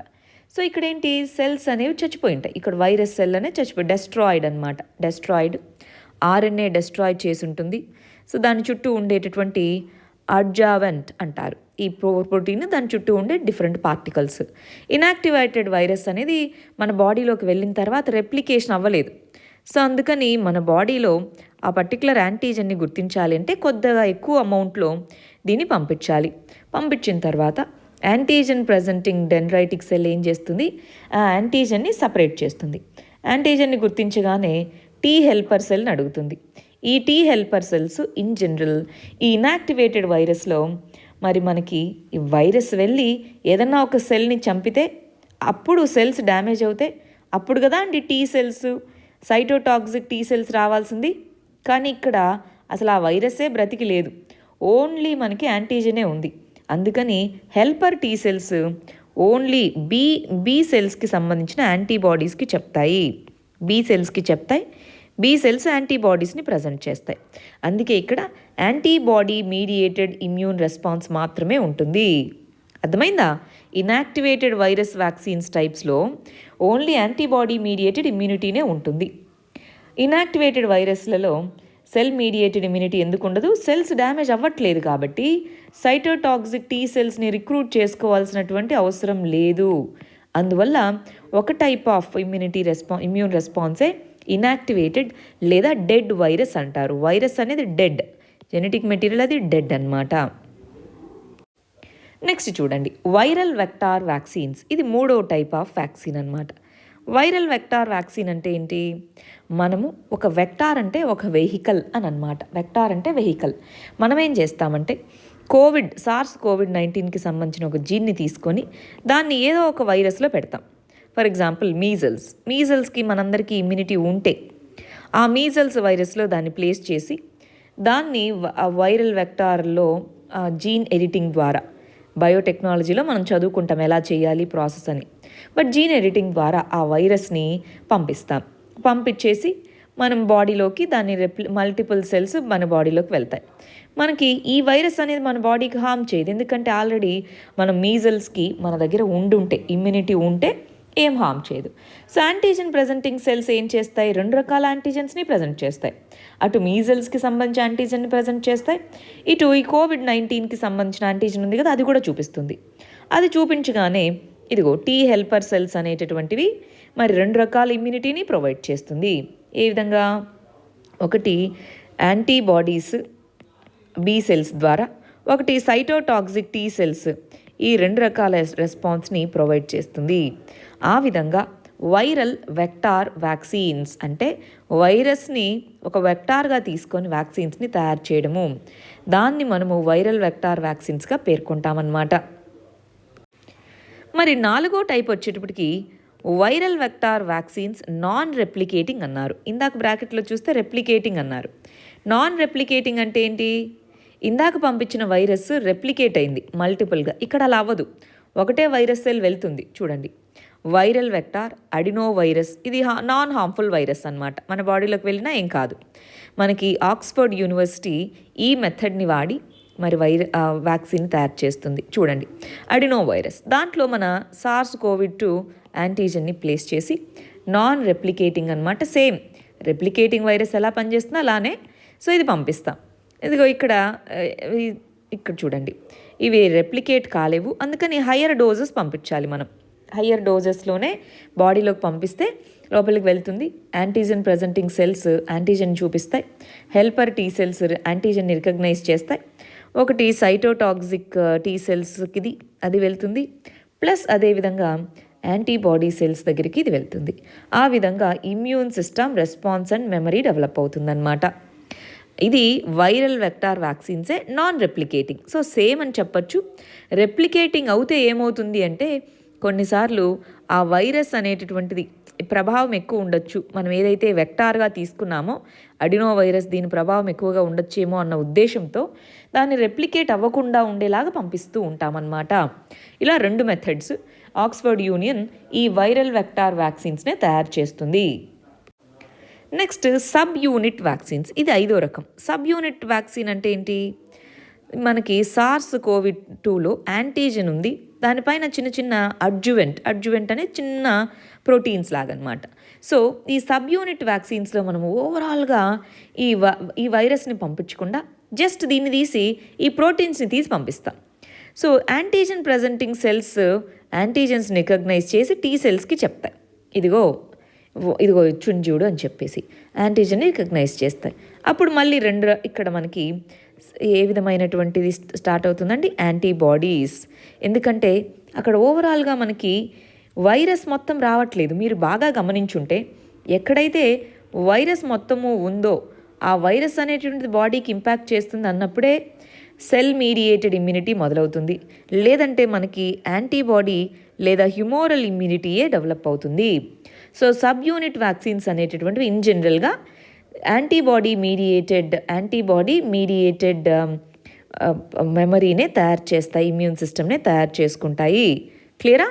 సో ఇక్కడ ఏంటి, సెల్స్ అనేవి చచ్చిపోయి ఉంటాయి. ఇక్కడ వైరస్ సెల్ అనేది చచ్చిపోయి డెస్ట్రాయిడ్ అనమాట. డెస్ట్రాయిడ్ ఆర్ఎన్ఏ డెస్ట్రాయిడ్ చేసి ఉంటుంది. సో దాని చుట్టూ ఉండేటటువంటి అడ్జావెంట్ అంటారు ఈ ప్రోటీన్, దాని చుట్టూ ఉండే డిఫరెంట్ పార్టికల్స్. ఇనాక్టివేటెడ్ వైరస్ అనేది మన బాడీలోకి వెళ్ళిన తర్వాత రెప్లికేషన్ అవ్వలేదు. సో అందుకని మన బాడీలో ఆ పర్టికులర్ యాంటీజన్ని గుర్తించాలి అంటే కొద్దిగా ఎక్కువ అమౌంట్లో దీన్ని పంపించాలి. పంపించిన తర్వాత యాంటీజన్ ప్రజెంటింగ్ డెండ్రైటిక్ సెల్ ఏం చేస్తుంది, ఆ యాంటీజన్ని సపరేట్ చేస్తుంది. యాంటీజన్ని గుర్తించగానే టీ హెల్పర్ సెల్ని అడుగుతుంది. ఈ T helper cells in general ఈ ఇనాక్టివేటెడ్ వైరస్లో మరి మనకి ఈ వైరస్ వెళ్ళి ఏదన్నా ఒక సెల్ని చంపితే అప్పుడు సెల్స్ డ్యామేజ్ అవుతాయి. అప్పుడు కదా అండి T cells, cytotoxic T cells రావాల్సింది. కానీ ఇక్కడ అసలు ఆ వైరసే బ్రతికి లేదు, ఓన్లీ మనకి యాంటీజనే ఉంది. అందుకని helper T cells only B సెల్స్కి సంబంధించిన యాంటీబాడీస్కి చెప్తాయి. బీ సెల్స్ యాంటీబాడీస్ని ప్రజెంట్ చేస్తాయి. అందుకే ఇక్కడ యాంటీబాడీ మీడియేటెడ్ ఇమ్యూన్ రెస్పాన్స్ మాత్రమే ఉంటుంది. అర్థమైందా? ఇనాక్టివేటెడ్ వైరస్ వ్యాక్సిన్స్ టైప్స్లో ఓన్లీ యాంటీబాడీ మీడియేటెడ్ ఇమ్యూనిటీనే ఉంటుంది. ఇనాక్టివేటెడ్ వైరస్లలో సెల్ మీడియేటెడ్ ఇమ్యూనిటీ ఎందుకు ఉండదు? సెల్స్ డ్యామేజ్ అవ్వట్లేదు కాబట్టి సైటోటాక్సిక్ టీ సెల్స్ని రిక్రూట్ చేసుకోవాల్సినటువంటి అవసరం లేదు. అందువల్ల ఒక టైప్ ఆఫ్ ఇమ్యూన్ రెస్పాన్సే ఇనాక్టివేటెడ్ లేదా డెడ్ వైరస్ అంటారు. వైరస్ అనేది డెడ్, జెనెటిక్ మెటీరియల్ అది డెడ్ అన్నమాట. నెక్స్ట్ చూడండి, వైరల్ వెక్టార్ వ్యాక్సిన్స్. ఇది మూడో టైప్ ఆఫ్ వ్యాక్సిన్ అన్నమాట. వైరల్ వెక్టార్ వ్యాక్సిన్ అంటే ఏంటి? మనము ఒక వెక్టార్ అంటే ఒక వెహికల్ అని అన్నమాట. వెక్టార్ అంటే వెహికల్. మనం ఏం చేస్తామంటే సార్స్ కోవిడ్-19కి సంబంధించిన ఒక జీన్ని తీసుకొని దాన్ని ఏదో ఒక వైరస్లో పెడతాం. ఫర్ ఎగ్జాంపుల్ మీజల్స్కి మనందరికీ ఇమ్యూనిటీ ఉంటే ఆ మీజల్స్ వైరస్లో దాన్ని ప్లేస్ చేసి దాన్ని వైరల్ వెక్టార్లో జీన్ ఎడిటింగ్ ద్వారా, బయోటెక్నాలజీలో మనం చదువుకుంటాం ఎలా చేయాలి ప్రాసెస్ అని. బట్ జీన్ ఎడిటింగ్ ద్వారా ఆ వైరస్ని పంపించేసి మనం బాడీలోకి దాన్ని మల్టిపుల్ సెల్స్ మన బాడీలోకి వెళ్తాయి. మనకి ఈ వైరస్ అనేది మన బాడీకి హార్మ్ చేయదు, ఎందుకంటే ఆల్రెడీ మనం మీజల్స్కి మన దగ్గర ఇమ్యూనిటీ ఉంటే ఏం హార్మ్ చేయదు. సో యాంటీజన్ ప్రజెంటింగ్ సెల్స్ ఏం చేస్తాయి? 2 రకాల యాంటీజన్స్ని ప్రజెంట్ చేస్తాయి. అటు మీజల్స్కి సంబంధించిన యాంటీజన్ని ప్రజెంట్ చేస్తాయి, ఇటు ఈ కోవిడ్-19కి సంబంధించిన యాంటీజన్ ఉంది కదా అది కూడా చూపిస్తుంది. అది చూపించగానే ఇదిగో టీ హెల్పర్ సెల్స్ అనేటటువంటివి మరి 2 రకాల ఇమ్యూనిటీని ప్రొవైడ్ చేస్తుంది. ఏ విధంగా? ఒకటి యాంటీబాడీస్ బీ సెల్స్ ద్వారా, ఒకటి సైటోటాక్సిక్ టీ సెల్స్, ఈ 2 రకాల రెస్పాన్స్ని ప్రొవైడ్ చేస్తుంది. ఆ విధంగా వైరల్ వెక్టార్ వ్యాక్సిన్స్ అంటే వైరస్ని ఒక వెక్టార్గా తీసుకొని వ్యాక్సిన్స్ని తయారు చేయడము, దాన్ని మనము వైరల్ వెక్టార్ వ్యాక్సిన్స్గా పేర్కొంటామన్నమాట. మరి 4వ టైప్ వచ్చేటప్పటికి viral vector vaccines non replicating అన్నారు. ఇందాక బ్రాకెట్లో చూస్తే రెప్లికేటింగ్ అన్నారు. నాన్ రెప్లికేటింగ్ అంటే ఏంటి? ఇందాక పంపించిన వైరస్ రెప్లికేట్ అయింది మల్టిపుల్గా, ఇక్కడ అలా అవ్వదు. ఒకటే వైరస్ సెల్ వెళ్తుంది. చూడండి, వైరల్ వెక్టార్ అడినో వైరస్, ఇది నాన్ హార్మ్ఫుల్ వైరస్ అన్నమాట. మన బాడీలోకి వెళ్ళినా ఏం కాదు. మనకి ఆక్స్ఫర్డ్ యూనివర్సిటీ ఈ మెథడ్ని వాడి మరి వ్యాక్సిన్ తయారు చేస్తుంది. చూడండి, అడినో వైరస్, దాంట్లో మన సార్స్ కోవిడ్-2 యాంటీజన్ని ప్లేస్ చేసి నాన్ రెప్లికేటింగ్ అన్నమాట. సేమ్ రెప్లికేటింగ్ వైరస్ ఎలా పనిచేస్తుందో అలానే సో ఇది పంపిస్తాం. ఇదిగో ఇక్కడ చూడండి, ఇవి రెప్లికేట్ కాలేవు, అందుకని హయ్యర్ డోసెస్ పంపించాలి మనం. హయ్యర్ డోసెస్లోనే బాడీలోకి పంపిస్తే లోపలికి వెళ్తుంది. యాంటీజన్ ప్రజెంటింగ్ సెల్స్ యాంటీజన్ చూపిస్తాయి, హెల్పర్ టీ సెల్స్ యాంటీజన్ని రికగ్నైజ్ చేస్తాయి. ఒకటి సైటోటాక్సిక్ టీ సెల్స్కి అది వెళ్తుంది, ప్లస్ అదేవిధంగా యాంటీబాడీ సెల్స్ దగ్గరికి ఇది వెళ్తుంది. ఆ విధంగా immune system response and memory develop అవుతుందన్నమాట. ఇది వైరల్ వెక్టార్ వ్యాక్సిన్సే నాన్ రెప్లికేటింగ్. సో సేమ్ అని చెప్పచ్చు. రెప్లికేటింగ్ అవుతే ఏమవుతుంది అంటే కొన్నిసార్లు ఆ వైరస్ అనేటటువంటిది ప్రభావం ఎక్కువ ఉండొచ్చు. మనం ఏదైతే వెక్టార్గా తీసుకున్నామో అడినో వైరస్, దీని ప్రభావం ఎక్కువగా ఉండొచ్చేమో అన్న ఉద్దేశంతో దాన్ని రెప్లికేట్ అవ్వకుండా ఉండేలాగా పంపిస్తూ ఉంటామన్నమాట. ఇలా 2 మెథడ్స్ ఆక్స్ఫర్డ్ యూనియన్ ఈ వైరల్ వెక్టార్ వ్యాక్సిన్స్నే తయారు చేస్తుంది. నెక్స్ట్ సబ్ యూనిట్ వ్యాక్సిన్స్, ఇది 5వ రకం. సబ్ యూనిట్ వ్యాక్సిన్ అంటే ఏంటి? మనకి సార్స్ కోవిడ్ 2లో యాంటీజెన్ ఉంది, దానిపైన చిన్న చిన్న అడ్జువెంట్ అనే చిన్న ప్రోటీన్స్ లాగనమాట. సో ఈ సబ్ యూనిట్ వ్యాక్సిన్స్లో మనము ఓవరాల్గా ఈ వైరస్ని పంపించకుండా జస్ట్ దీన్ని తీసి ఈ ప్రోటీన్స్ని తీసి పంపిస్తాం. సో యాంటీజెన్ ప్రజెంటింగ్ సెల్స్ యాంటీజెన్స్ని రికగ్నైజ్ చేసి టీ సెల్స్కి చెప్తాయి, ఇదిగో చుంజుడు అని చెప్పేసి యాంటీజెన్ని రికగ్నైజ్ చేస్తాయి. అప్పుడు మళ్ళీ ఇక్కడ మనకి ఏ విధమైనటువంటిది స్టార్ట్ అవుతుందండి? యాంటీబాడీస్. ఎందుకంటే అక్కడ ఓవరాల్గా మనకి వైరస్ మొత్తం రావట్లేదు. మీరు బాగా గమనించుంటే ఎక్కడైతే వైరస్ మొత్తము ఉందో ఆ వైరస్ అనేటువంటిది బాడీకి ఇంపాక్ట్ చేస్తుంది అన్నప్పుడే సెల్ మీడియేటెడ్ ఇమ్యూనిటీ మొదలవుతుంది, లేదంటే మనకి యాంటీబాడీ లేదా హ్యూమోరల్ ఇమ్యూనిటీయే డెవలప్ అవుతుంది. సో సబ్ యూనిట్ వ్యాక్సిన్స్ అనేటటువంటివి ఇన్ జనరల్గా యాంటీబాడీ మీడియేటెడ్ మెమరీనే తయారు చేస్తాయి, ఇమ్యూన్ సిస్టమ్నే తయారు చేసుకుంటాయి. క్లియరా?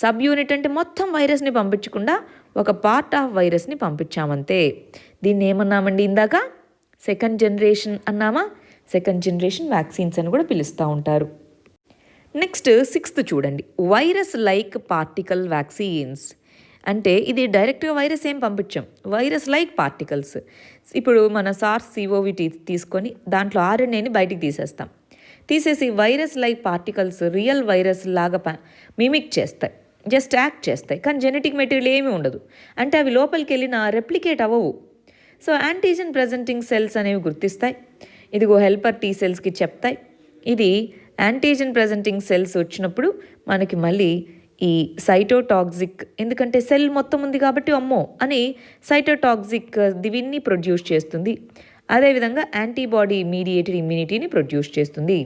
సబ్ యూనిట్ అంటే మొత్తం వైరస్ని పంపించకుండా ఒక పార్ట్ ఆఫ్ వైరస్ని పంపించామంతే. దీన్ని ఏమన్నామండి ఇందాక? సెకండ్ జనరేషన్ అన్నామా? సెకండ్ జనరేషన్ వ్యాక్సిన్స్ అని కూడా పిలుస్తూ ఉంటారు. నెక్స్ట్ 6th చూడండి, వైరస్ లైక్ పార్టికల్ వ్యాక్సిన్స్. అంటే ఇది డైరెక్ట్గా వైరస్ ఏం పంపించాం, వైరస్ లైక్ పార్టికల్స్. ఇప్పుడు మన SARS-CoV తీసుకొని దాంట్లో RNAని బయటికి తీసేసి virus like particles real virus లాగా మిమిక్ చేస్తాయి, జస్ట్ యాక్ట్ చేస్తాయి, కానీ జెనెటిక్ మెటీరియల్ ఏమీ ఉండదు. అంటే అవి లోపలికి వెళ్ళిన రెప్లికేట్ అవ్వవు. సో యాంటీజెన్ ప్రజెంటింగ్ సెల్స్ అనేవి గుర్తిస్తాయి, ఇదిగో హెల్పర్ టీ సెల్స్కి చెప్తాయి. ఇది యాంటీజెన్ ప్రజెంటింగ్ సెల్స్ వచ్చినప్పుడు మనకి మళ్ళీ ఈ సైటోటాక్సిక్, ఎందుకంటే సెల్ మొత్తం ఉంది కాబట్టి అమ్మో అని సైటోటాక్సిక్ దివిన్ని ప్రొడ్యూస్ చేస్తుంది. అదేవిధంగా యాంటీబాడీ మీడియేటెడ్ ఇమ్యూనిటీని ప్రొడ్యూస్ చేస్తుంది.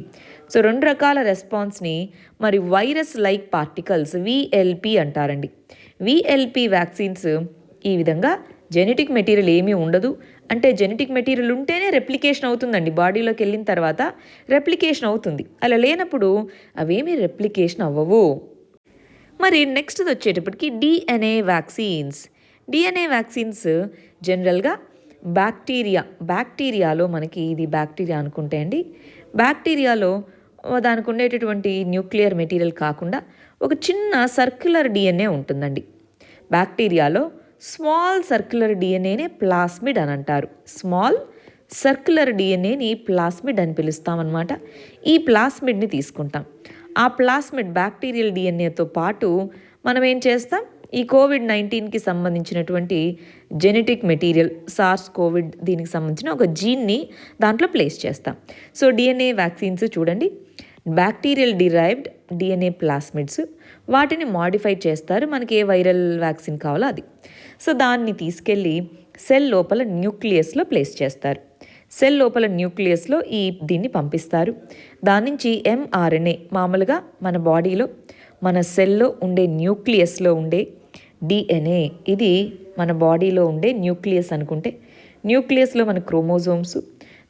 సో 2 రకాల రెస్పాన్స్ని మరి వైరస్ లైక్ పార్టికల్స్ VLP అంటారండి. VLP వ్యాక్సిన్స్ ఈ విధంగా జెనెటిక్ మెటీరియల్ ఏమీ ఉండదు, అంటే జెనెటిక్ మెటీరియల్ ఉంటేనే రెప్లికేషన్ అవుతుందండి, బాడీలోకి వెళ్ళిన తర్వాత రెప్లికేషన్ అవుతుంది. అలా లేనప్పుడు అవేమీ రెప్లికేషన్ అవ్వవు. మరి నెక్స్ట్ వచ్చేటప్పటికి DNA వ్యాక్సిన్స్ జనరల్గా బ్యాక్టీరియాలో మనకి ఇది బ్యాక్టీరియా అనుకుంటే అండి, బ్యాక్టీరియాలో దానికి ఉండేటటువంటి న్యూక్లియర్ మెటీరియల్ కాకుండా ఒక చిన్న సర్క్యులర్ DNA ఉంటుందండి. బ్యాక్టీరియాలో స్మాల్ సర్క్యులర్ DNAనే ప్లాస్మిడ్ అని అంటారు. స్మాల్ సర్క్యులర్ DNAని ప్లాస్మిడ్ అని పిలుస్తామన్నమాట. ఈ ప్లాస్మిడ్ని తీసుకుంటాం. ఆ ప్లాస్మిడ్ బ్యాక్టీరియల్ DNAతో పాటు మనం ఏం చేస్తాం, ఈ COVID-19కి సంబంధించినటువంటి జెనెటిక్ మెటీరియల్ SARS-CoV దీనికి సంబంధించిన ఒక జీన్ని దాంట్లో ప్లేస్ చేస్తాం. సో DNA వ్యాక్సిన్స్ చూడండి, బ్యాక్టీరియల్ డిరైవ్డ్ DNA ప్లాస్మిడ్స్, వాటిని మాడిఫై చేస్తారు మనకి ఏ వైరల్ వ్యాక్సిన్ కావాలో అది. సో దాన్ని తీసుకెళ్ళి సెల్ లోపల న్యూక్లియస్లో ప్లేస్ చేస్తారు. సెల్ లోపల న్యూక్లియస్లో దీన్ని పంపిస్తారు. దాని నుంచి mRNA, మామూలుగా మన బాడీలో మన సెల్లో ఉండే న్యూక్లియస్లో ఉండే DNA, ఇది మన బాడీలో ఉండే న్యూక్లియస్ అనుకుంటే, న్యూక్లియస్లో మన క్రోమోజోమ్స్,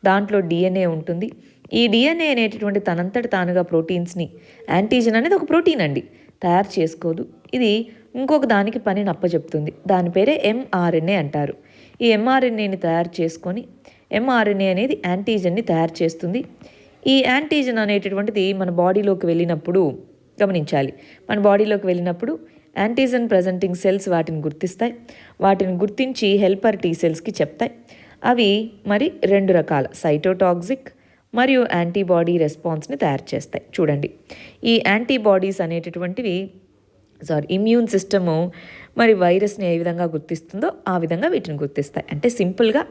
దాంట్లో DNA ఉంటుంది. ఈ DNA అనేటటువంటి తనంతట తానుగా ప్రోటీన్స్ని, యాంటీజెన్ అనేది ఒక ప్రోటీన్ అండి, తయారు చేసుకోదు. ఇది ఇంకొక దానికి పనిని అప్పచెప్తుంది, దాని పేరే mRNA అంటారు. ఈ mRNAని తయారు చేసుకొని mRNA అనేది యాంటీజెన్ని తయారు చేస్తుంది. ఈ యాంటీజెన్ అనేటటువంటిది మన బాడీలోకి వెళ్ళినప్పుడు గమనించాలి, మన బాడీలోకి వెళ్ళినప్పుడు యాంటీజెన్ ప్రజెంటింగ్ సెల్స్ వాటిని గుర్తిస్తాయి. వాటిని గుర్తించి హెల్పర్ టీ సెల్స్కి చెప్తాయి. అవి మరి 2 రకాల సైటోటాక్సిక్ మరియు యాంటీబాడీ రెస్పాన్స్ని తయారు చేస్తాయి. చూడండి, ఈ యాంటీబాడీస్ అనేటటువంటివి ఇమ్యూన్ సిస్టము మరి వైరస్ని ఏ విధంగా గుర్తిస్తుందో ఆ విధంగా వీటిని గుర్తిస్తాయి. అంటే సింపుల్గా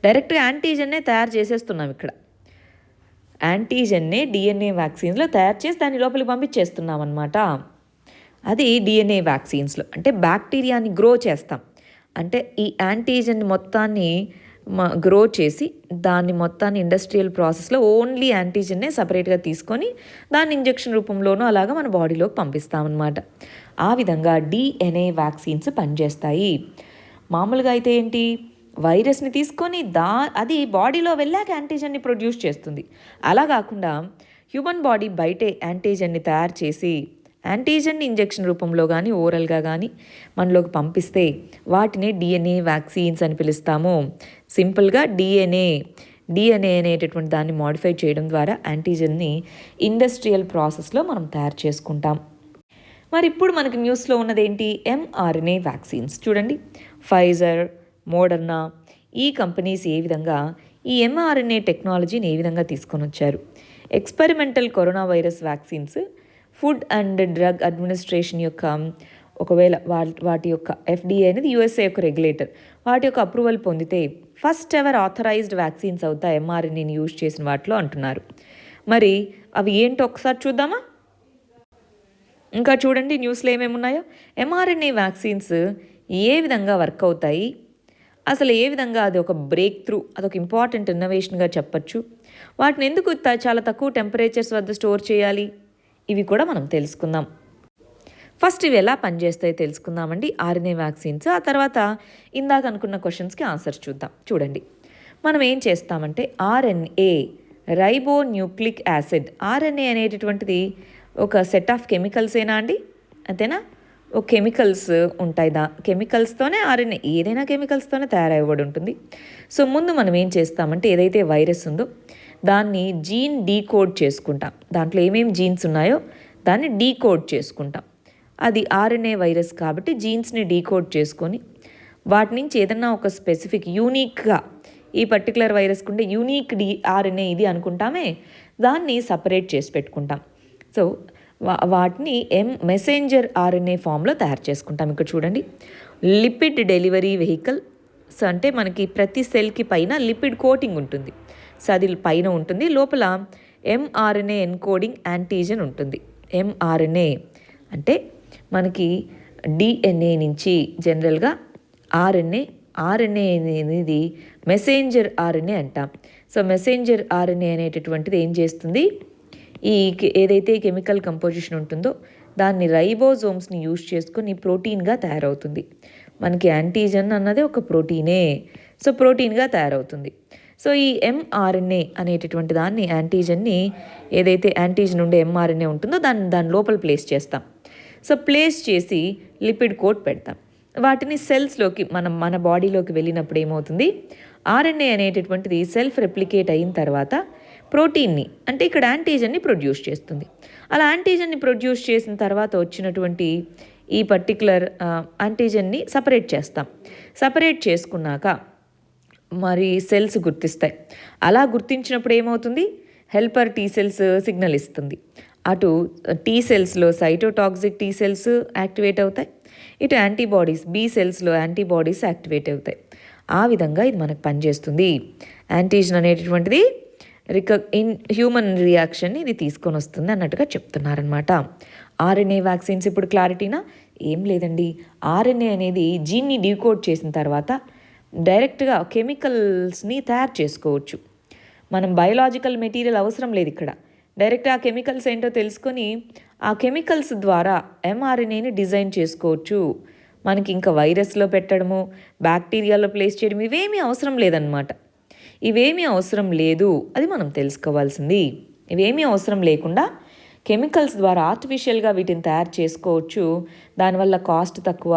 డైరెక్ట్గా యాంటీజెన్నే తయారు చేసేస్తున్నాం. ఇక్కడ యాంటీజెన్నే DNA వ్యాక్సిన్స్లో తయారు చేసి దాని లోపలికి పంపించేస్తున్నాం అన్నమాట. అది DNA వ్యాక్సిన్స్లో అంటే బ్యాక్టీరియాని గ్రో చేస్తాం. అంటే ఈ యాంటీజెన్ మొత్తాన్ని గ్రో చేసి దాన్ని మొత్తాన్ని ఇండస్ట్రియల్ ప్రాసెస్లో ఓన్లీ యాంటీజెన్నే సపరేట్గా తీసుకొని దాన్ని ఇంజెక్షన్ రూపంలోనూ అలాగా మన బాడీలోకి పంపిస్తామన్నమాట. ఆ విధంగా DNA వ్యాక్సిన్స్ పనిచేస్తాయి. మామూలుగా అయితే ఏంటి, వైరస్ని తీసుకొని అది బాడీలో వెళ్ళాక యాంటీజెన్ని ప్రొడ్యూస్ చేస్తుంది. అలా కాకుండా హ్యూమన్ బాడీ బయటే యాంటీజెన్ని తయారు చేసి యాంటీజెన్ ఇంజెక్షన్ రూపంలో కానీ ఓరల్గా కానీ మనలోకి పంపిస్తే వాటిని డిఎన్ఏ వ్యాక్సిన్స్ అని పిలుస్తాము. సింపుల్గా డిఎన్ఏ అనేటటువంటి దాన్ని మాడిఫై చేయడం ద్వారా యాంటీజెన్ని ఇండస్ట్రియల్ ప్రాసెస్లో మనం తయారు చేసుకుంటాం. మరి ఇప్పుడు మనకి న్యూస్లో ఉన్నదేంటి? MRNA vaccines. చూడండి, ఫైజర్, మోడర్నా ఈ కంపెనీస్ ఏ విధంగా ఈ ఎంఆర్ఎన్ఏ టెక్నాలజీని ఏ విధంగా తీసుకొని వచ్చారు. Experimental corona virus vaccines Food and Drug Administration యొక్క ఒకవేళ వాటి యొక్క ఎఫ్డిఏ అనేది యూఎస్ఏ యొక్క రెగ్యులేటర్, వాటి యొక్క అప్రూవల్ పొందితే ఫస్ట్ ఎవర్ ఆథరైజ్డ్ వ్యాక్సిన్స్ అవుతాయి ఎంఆర్ఎన్ఏని యూజ్ చేసిన వాటిలో అంటున్నారు. మరి అవి ఏంటో ఒకసారి చూద్దామా? ఇంకా చూడండి న్యూస్లో ఏమేమి ఉన్నాయో. ఎంఆర్ఎన్ఏ వ్యాక్సిన్స్ ఏ విధంగా వర్క్ అవుతాయి, అసలు ఏ విధంగా అది ఒక బ్రేక్ త్రూ, అదొక ఇంపార్టెంట్ ఇన్నోవేషన్గా చెప్పచ్చు. వాటిని ఎందుకు చాలా తక్కువ టెంపరేచర్స్ వద్ద స్టోర్ చేయాలి, ఇవి కూడా మనం తెలుసుకుందాం. ఫస్ట్ ఇవి ఎలా పనిచేస్తాయో తెలుసుకుందామండి, ఆర్ఎన్ఏ వ్యాక్సిన్స్. ఆ తర్వాత ఇందాక అనుకున్న క్వశ్చన్స్కి ఆన్సర్స్ చూద్దాం. చూడండి, మనం ఏం చేస్తామంటే ఆర్ఎన్ఏ రైబో న్యూక్లిక్ యాసిడ్. ఆర్ఎన్ఏ అనేటటువంటిది ఒక సెట్ ఆఫ్ కెమికల్సేనా అండి? అంతేనా? ఒక కెమికల్స్ ఉంటాయి. కెమికల్స్తోనే ఆర్ఎన్ఏ, ఏదైనా కెమికల్స్తోనే తయారవ్వబడి ఉంటుంది. సో ముందు మనం ఏం చేస్తామంటే ఏదైతే వైరస్ ఉందో దాన్ని జీన్ డీకోడ్ చేసుకుంటాం. దాంట్లో ఏమేమి జీన్స్ ఉన్నాయో దాన్ని డీకోడ్ చేసుకుంటాం. అది ఆర్ఎన్ఏ వైరస్ కాబట్టి జీన్స్ని డీకోడ్ చేసుకొని వాటి నుంచి ఏదన్నా ఒక స్పెసిఫిక్ యూనిక్గా ఈ పర్టికులర్ వైరస్కి ఉండే యూనిక్ ఆర్ఎన్ఏ ఇది అనుకుంటామే, దాన్ని సపరేట్ చేసి పెట్టుకుంటాం. సో వాటిని మెసెంజర్ ఆర్ఎన్ఏ ఫామ్లో తయారు చేసుకుంటాం. ఇక్కడ చూడండి, లిపిడ్ డెలివరీ వెహికల్. సో అంటే మనకి ప్రతి సెల్కి పైన లిపిడ్ కోటింగ్ ఉంటుంది. సో అది పైన ఉంటుంది, లోపల ఎంఆర్ఎన్ఏ ఎన్కోడింగ్ యాంటీజెన్ ఉంటుంది. ఎంఆర్ఎన్ఏ అంటే మనకి డిఎన్ఏ నుంచి జనరల్గా ఆర్ఎన్ఏ అనేది మెసెంజర్ ఆర్ఎన్ఏ అంటాం. సో మెసెంజర్ ఆర్ఎన్ఏ అనేటటువంటిది ఏం చేస్తుంది, ఈ ఏదైతే కెమికల్ కంపోజిషన్ ఉంటుందో దాన్ని రైబోజోమ్స్ని యూజ్ చేసుకొని ప్రోటీన్గా తయారవుతుంది. మనకి యాంటీజెన్ అన్నది ఒక ప్రోటీనే, సో ప్రోటీన్గా తయారవుతుంది. సో ఈ ఎంఆర్ఎన్ఏ అనేటటువంటి దాన్ని యాంటీజెన్ని, ఏదైతే యాంటీజెన్ ఉండే ఎంఆర్ఎన్ఏ ఉంటుందో దాని లోపల ప్లేస్ చేస్తాం. సో ప్లేస్ చేసి లిపిడ్ కోట్ పెడతాం. వాటిని సెల్స్లోకి మన బాడీలోకి వెళ్ళినప్పుడు ఏమవుతుంది, ఆర్ఎన్ఏ అనేటటువంటిది సెల్ఫ్ రెప్లికేట్ అయిన తర్వాత ప్రోటీన్ని, అంటే ఇక్కడ యాంటీజెన్ని ప్రొడ్యూస్ చేస్తుంది. అలా యాంటీజెన్ని ప్రొడ్యూస్ చేసిన తర్వాత వచ్చినటువంటి ఈ పర్టికులర్ యాంటీజెన్ని సపరేట్ చేస్తాం. సపరేట్ చేసుకున్నాక మరి సెల్స్ గుర్తిస్తాయి. అలా గుర్తించినప్పుడు ఏమవుతుంది, హెల్పర్ టీ సెల్స్ సిగ్నల్ ఇస్తుంది. అటు టీ సెల్స్లో సైటోటాక్సిక్ టీ సెల్స్ యాక్టివేట్ అవుతాయి, ఇటు యాంటీబాడీస్ బి సెల్స్లో యాంటీబాడీస్ యాక్టివేట్ అవుతాయి. ఆ విధంగా ఇది మనకు పనిచేస్తుంది. యాంటీజెన్ అనేటటువంటిది ఇన్ హ్యూమన్ రియాక్షన్ని ఇది తీసుకొని వస్తుంది అన్నట్టుగా చెప్తున్నారనమాట. ఆర్ఎన్ఏ వ్యాక్సిన్స్ ఇప్పుడు క్లారిటీనా? ఏం లేదండి, ఆర్ఎన్ఏ అనేది జీన్ని డీకోడ్ చేసిన తర్వాత డైరెక్ట్గా కెమికల్స్ని తయారు చేసుకోవచ్చు. మనం బయోలాజికల్ మెటీరియల్ అవసరం లేదు ఇక్కడ. డైరెక్ట్గా ఆ కెమికల్స్ ఏంటో తెలుసుకొని ఆ కెమికల్స్ ద్వారా ఎంఆర్ఎన్ఏని డిజైన్ చేసుకోవచ్చు. మనకి ఇంకా వైరస్లో పెట్టడము, బ్యాక్టీరియాలో ప్లేస్ చేయడం ఇవేమీ అవసరం లేదన్నమాట. ఇవేమీ అవసరం లేదు, అది మనం తెలుసుకోవాల్సింది. ఇవేమీ అవసరం లేకుండా కెమికల్స్ ద్వారా ఆర్టిఫిషియల్గా వీటిని తయారు చేసుకోవచ్చు. దానివల్ల కాస్ట్ తక్కువ,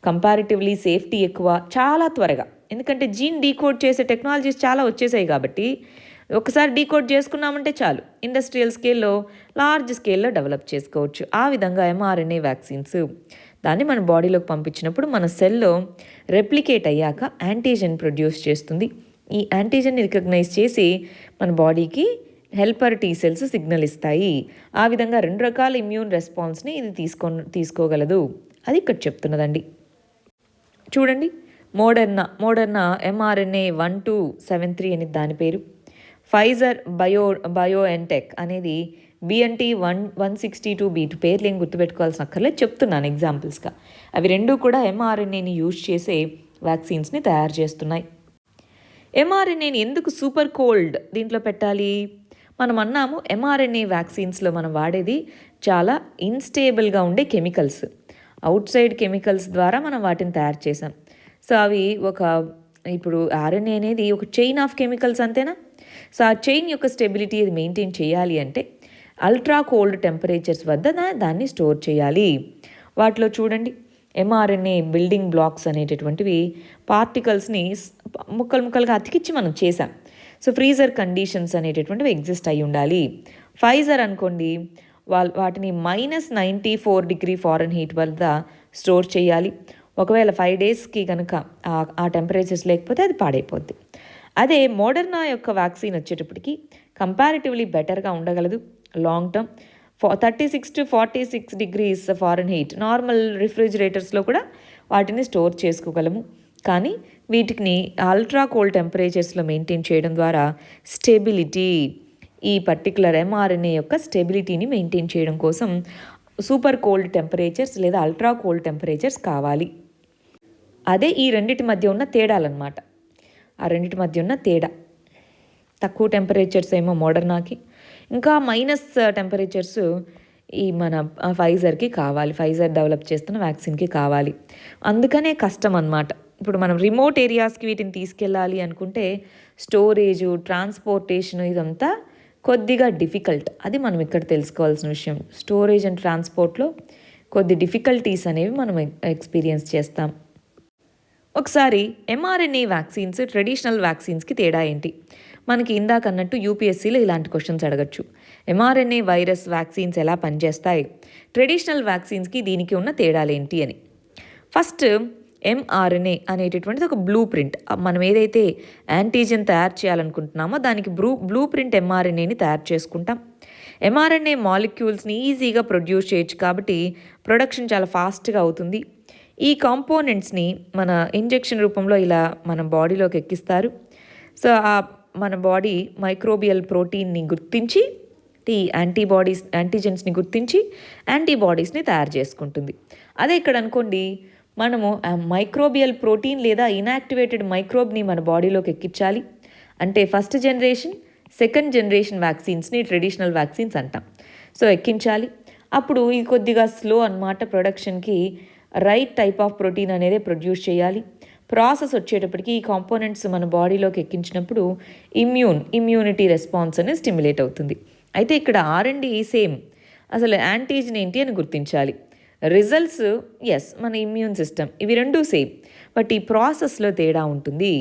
కంపారిటివ్లీ సేఫ్టీ ఎక్కువ, చాలా త్వరగా. ఎందుకంటే జీన్ డీకోడ్ చేసే టెక్నాలజీస్ చాలా వచ్చేసాయి కాబట్టి ఒకసారి డీకోడ్ చేసుకున్నామంటే చాలు, ఇండస్ట్రియల్ స్కేల్లో, లార్జ్ స్కేల్లో డెవలప్ చేసుకోవచ్చు. ఆ విధంగా ఎంఆర్ఎన్ఏ వ్యాక్సిన్స్ దాన్ని మన బాడీలోకి పంపించినప్పుడు మన సెల్లో రెప్లికేట్ అయ్యాక యాంటీజెన్ ప్రొడ్యూస్ చేస్తుంది. ఈ యాంటీజెన్ని రికగ్నైజ్ చేసి మన బాడీకి హెల్పర్ టీ సెల్స్ సిగ్నల్ ఇస్తాయి. ఆ విధంగా 2 రకాల ఇమ్యూన్ రెస్పాన్స్ని ఇది తీసుకోగలదు. అది ఇక్కడ చెప్తున్నదండి. చూడండి, మోడర్నా ఎంఆర్ఎన్ఏ 1273 అని దాని పేరు. ఫైజర్ బయోఎన్టెక్ అనేది BNT 162b2 పేర్లు ఏం గుర్తుపెట్టుకోవాల్సిన అక్కర్లేదు, చెప్తున్నాను ఎగ్జాంపుల్స్గా. అవి రెండూ కూడా ఎంఆర్ఎన్ఏని యూజ్ చేసే వ్యాక్సిన్స్ని తయారు చేస్తున్నాయి. ఎంఆర్ఎన్ఏని ఎందుకు సూపర్ కోల్డ్ దీంట్లో పెట్టాలి? మనం అన్నాము ఎంఆర్ఎన్ఏ వ్యాక్సిన్స్లో మనం వాడేది చాలా ఇన్స్టేబుల్గా ఉండే కెమికల్స్, అవుట్ సైడ్ కెమికల్స్ ద్వారా మనం వాటిని తయారు చేసాం. సో అవి ఇప్పుడు ఆర్ఎన్ఏ అనేది ఒక చైన్ ఆఫ్ కెమికల్స్ అంతేనా? సో ఆ చైన్ యొక్క స్టెబిలిటీ అది మెయింటైన్ చేయాలి అంటే అల్ట్రా కోల్డ్ టెంపరేచర్స్ వద్ద దాన్ని స్టోర్ చేయాలి. వాటిలో చూడండి, ఎంఆర్ఎన్ఏ బిల్డింగ్ బ్లాక్స్ అనేటటువంటివి పార్టికల్స్ని ముక్కలు ముక్కలుగా అతికిచ్చి మనం చేసాం. సో ఫ్రీజర్ కండిషన్స్ అనేటటువంటివి ఎగ్జిస్ట్ అయి ఉండాలి. ఫైజర్ అనుకోండి, వాటిని -94 °F వద్ద స్టోర్ చేయాలి. ఒకవేళ 5 daysకి కనుక ఆ టెంపరేచర్స్ లేకపోతే అది పాడైపోద్ది. అదే మోడర్నా యొక్క వ్యాక్సిన్ వచ్చేటప్పటికి కంపారిటివ్లీ బెటర్గా ఉండగలదు. Long term 36 to 46 °F normal రిఫ్రిజిరేటర్స్లో కూడా వాటిని స్టోర్ చేసుకోగలము. కానీ వీటిని అల్ట్రా కోల్డ్ టెంపరేచర్స్లో మెయింటైన్ చేయడం ద్వారా స్టెబిలిటీ, ఈ పర్టికులర్ ఎంఆర్ఎన్ఏ యొక్క స్టెబిలిటీని మెయింటైన్ చేయడం కోసం సూపర్ కోల్డ్ టెంపరేచర్స్ లేదా అల్ట్రా కోల్డ్ టెంపరేచర్స్ కావాలి. అదే ఈ రెండింటి మధ్య ఉన్న తేడాలన్నమాట. ఆ రెండింటి మధ్య ఉన్న తేడా, తక్కువ టెంపరేచర్స్ ఏమో మోడర్నాకి, ఇంకా మైనస్ టెంపరేచర్స్ ఈ మన ఫైజర్కి కావాలి, ఫైజర్ డెవలప్ చేస్తున్న వ్యాక్సిన్కి కావాలి. అందుకనే కష్టం అన్నమాట. ఇప్పుడు మనం రిమోట్ ఏరియాస్కి వీటిని తీసుకెళ్ళాలి అనుకుంటే స్టోరేజు, ట్రాన్స్పోర్టేషన్ ఇదంతా కొద్దిగా డిఫికల్ట్. అది మనం ఇక్కడ తెలుసుకోవాల్సిన విషయం. స్టోరేజ్ అండ్ ట్రాన్స్పోర్ట్లో కొద్ది డిఫికల్టీస్ అనేవి మనం ఎక్స్పీరియన్స్ చేస్తాం. ఒకసారి ఎంఆర్ఎన్ఏ వ్యాక్సిన్స్ ట్రెడిషనల్ వ్యాక్సిన్స్కి తేడా ఏంటి? మనకి ఇందాక అన్నట్టు యూపీఎస్సీలో ఇలాంటి క్వశ్చన్స్ అడగచ్చు. ఎంఆర్ఎన్ఏ వైరస్ వ్యాక్సిన్స్ ఎలా పనిచేస్తాయి, ట్రెడిషనల్ వ్యాక్సిన్స్కి దీనికి ఉన్న తేడాలేంటి అని. ఫస్ట్, ఎంఆర్ఎన్ఏ అనేటటువంటిది ఒక బ్లూ ప్రింట్. మనం ఏదైతే యాంటీజెన్ తయారు చేయాలనుకుంటున్నామో దానికి బ్లూ ప్రింట్ ఎంఆర్ఎన్ఏని తయారు చేసుకుంటాం. ఎంఆర్ఎన్ఏ మాలిక్యూల్స్ని ఈజీగా ప్రొడ్యూస్ చేయొచ్చు కాబట్టి ప్రొడక్షన్ చాలా ఫాస్ట్గా అవుతుంది. ఈ కాంపోనెంట్స్ని మన ఇంజెక్షన్ రూపంలో ఇలా మన బాడీలోకి ఎక్కిస్తారు. సో మన బాడీ మైక్రోబియల్ ప్రోటీన్ని గుర్తించి ఈ యాంటీజెన్స్ని గుర్తించి యాంటీబాడీస్ని తయారు చేసుకుంటుంది. అదే ఇక్కడ అనుకోండి, మనము మైక్రోబియల్ ప్రోటీన్ లేదా ఇన్యాక్టివేటెడ్ మైక్రోబ్ని మన బాడీలోకి ఎక్కించాలి. అంటే ఫస్ట్ జనరేషన్, సెకండ్ జనరేషన్ వ్యాక్సిన్స్ని ట్రెడిషనల్ వ్యాక్సిన్స్ అంటాం. సో ఎక్కించాలి. అప్పుడు ఇది కొద్దిగా స్లో అన్నమాట. ప్రొడక్షన్కి రైట్ టైప్ ఆఫ్ ప్రోటీన్ అనేది ప్రొడ్యూస్ చేయాలి. ప్రాసెస్ వచ్చేటప్పటికి ఈ కాంపోనెంట్స్ మన బాడీలోకి ఎక్కించినప్పుడు ఇమ్యూనిటీ రెస్పాన్స్ అనేది స్టిమ్యులేట్ అవుతుంది. అయితే ఇక్కడ R&D సేమ్. అసలు యాంటీజెన్ ఏంటి అని గుర్తించాలి. రిజల్ట్స్ మన ఇమ్యూన్ సిస్టమ్, ఇవి రెండూ సేమ్. బట్ ఈ ప్రాసెస్లో తేడా ఉంటుంది.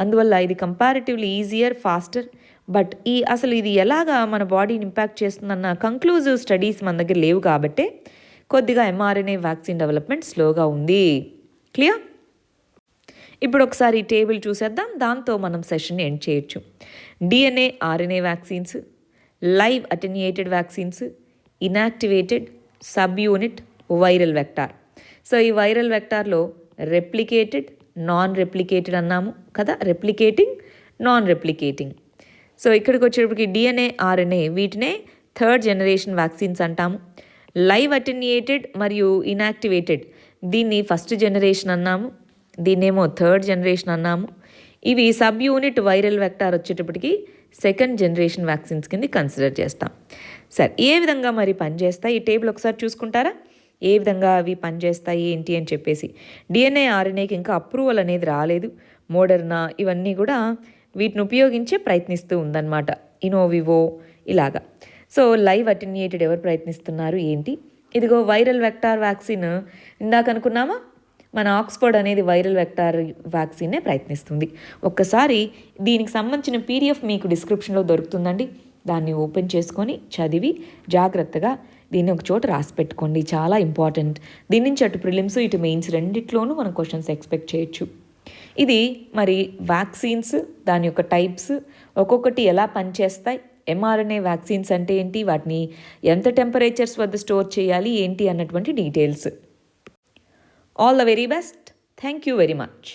అందువల్ల ఇది కంపారిటివ్లీ ఈజియర్, ఫాస్టర్. బట్ అసలు ఇది ఎలాగా మన బాడీని ఇంపాక్ట్ చేస్తుందన్న కంక్లూజివ్ స్టడీస్ మన దగ్గర లేవు కాబట్టే కొద్దిగా ఎంఆర్ఎన్ఏ వ్యాక్సిన్ డెవలప్మెంట్ స్లోగా ఉంది. క్లియర్? ఇప్పుడు ఒకసారి ఈ టేబుల్ చూసేద్దాం. దాంతో మనం సెషన్ని ఎండ్ చేయొచ్చు. DNA, RNA vaccines, live attenuated vaccines, inactivated, sub unit, viral vector. So ఈ వైరల్ వెక్టార్లో రెప్లికేటెడ్, నాన్ రెప్లికేటెడ్ అన్నాము కదా, రెప్లికేటింగ్, నాన్ రెప్లికేటింగ్. సో ఇక్కడికి వచ్చేటప్పటికి DNA, RNA వీటినే థర్డ్ జనరేషన్ వ్యాక్సిన్స్ అంటాము. లైవ్ అటెన్యూయేటెడ్ మరియు ఇనాక్టివేటెడ్ దీన్ని ఫస్ట్ జనరేషన్ అన్నాము, దీన్నేమో థర్డ్ జనరేషన్ అన్నాము. ఇవి సబ్ యూనిట్ వైరల్ వెక్టార్ వచ్చేటప్పటికి సెకండ్ జనరేషన్ వ్యాక్సిన్స్ కింద కన్సిడర్ చేస్తాం. సరే, ఏ విధంగా మరి పనిచేస్తాయి ఈ టేబుల్ ఒకసారి చూసుకుంటారా? ఏ విధంగా అవి పనిచేస్తాయి ఏంటి అని చెప్పేసి. DNA, RNAకి ఇంకా అప్రూవల్ అనేది రాలేదు. మోడర్నా ఇవన్నీ కూడా వీటిని ఉపయోగించే ప్రయత్నిస్తూ ఉందన్నమాట. ఇనోవివో ఇలాగా. సో లైవ్ అటెన్యూయేటెడ్ ఎవరు ప్రయత్నిస్తున్నారు ఏంటి? ఇదిగో వైరల్ వెక్టార్ వ్యాక్సిన్ ఇందాక అనుకున్నామా, మన ఆక్స్ఫర్డ్ అనేది వైరల్ వెక్టార్ వ్యాక్సిన్నే ప్రయత్నిస్తుంది. ఒక్కసారి దీనికి సంబంధించిన PDF మీకు డిస్క్రిప్షన్లో దొరుకుతుందండి. దాన్ని ఓపెన్ చేసుకొని చదివి జాగ్రత్తగా దీన్ని ఒక చోట రాసి పెట్టుకోండి. చాలా ఇంపార్టెంట్. దీని నుంచి అటు ప్రిలిమ్స్ ఇటు మెయిన్స్ రెండిట్లోనూ మనం క్వశ్చన్స్ ఎక్స్పెక్ట్ చేయొచ్చు. ఇది మరి వ్యాక్సిన్స్, దాని యొక్క టైప్స్, ఒక్కొక్కటి ఎలా పనిచేస్తాయి, mRNA వ్యాక్సిన్స్ అంటే ఏంటి, వాటిని ఎంత టెంపరేచర్స్ వద్ద స్టోర్ చేయాలి ఏంటి అన్నటువంటి details. All the very best. Thank you very much.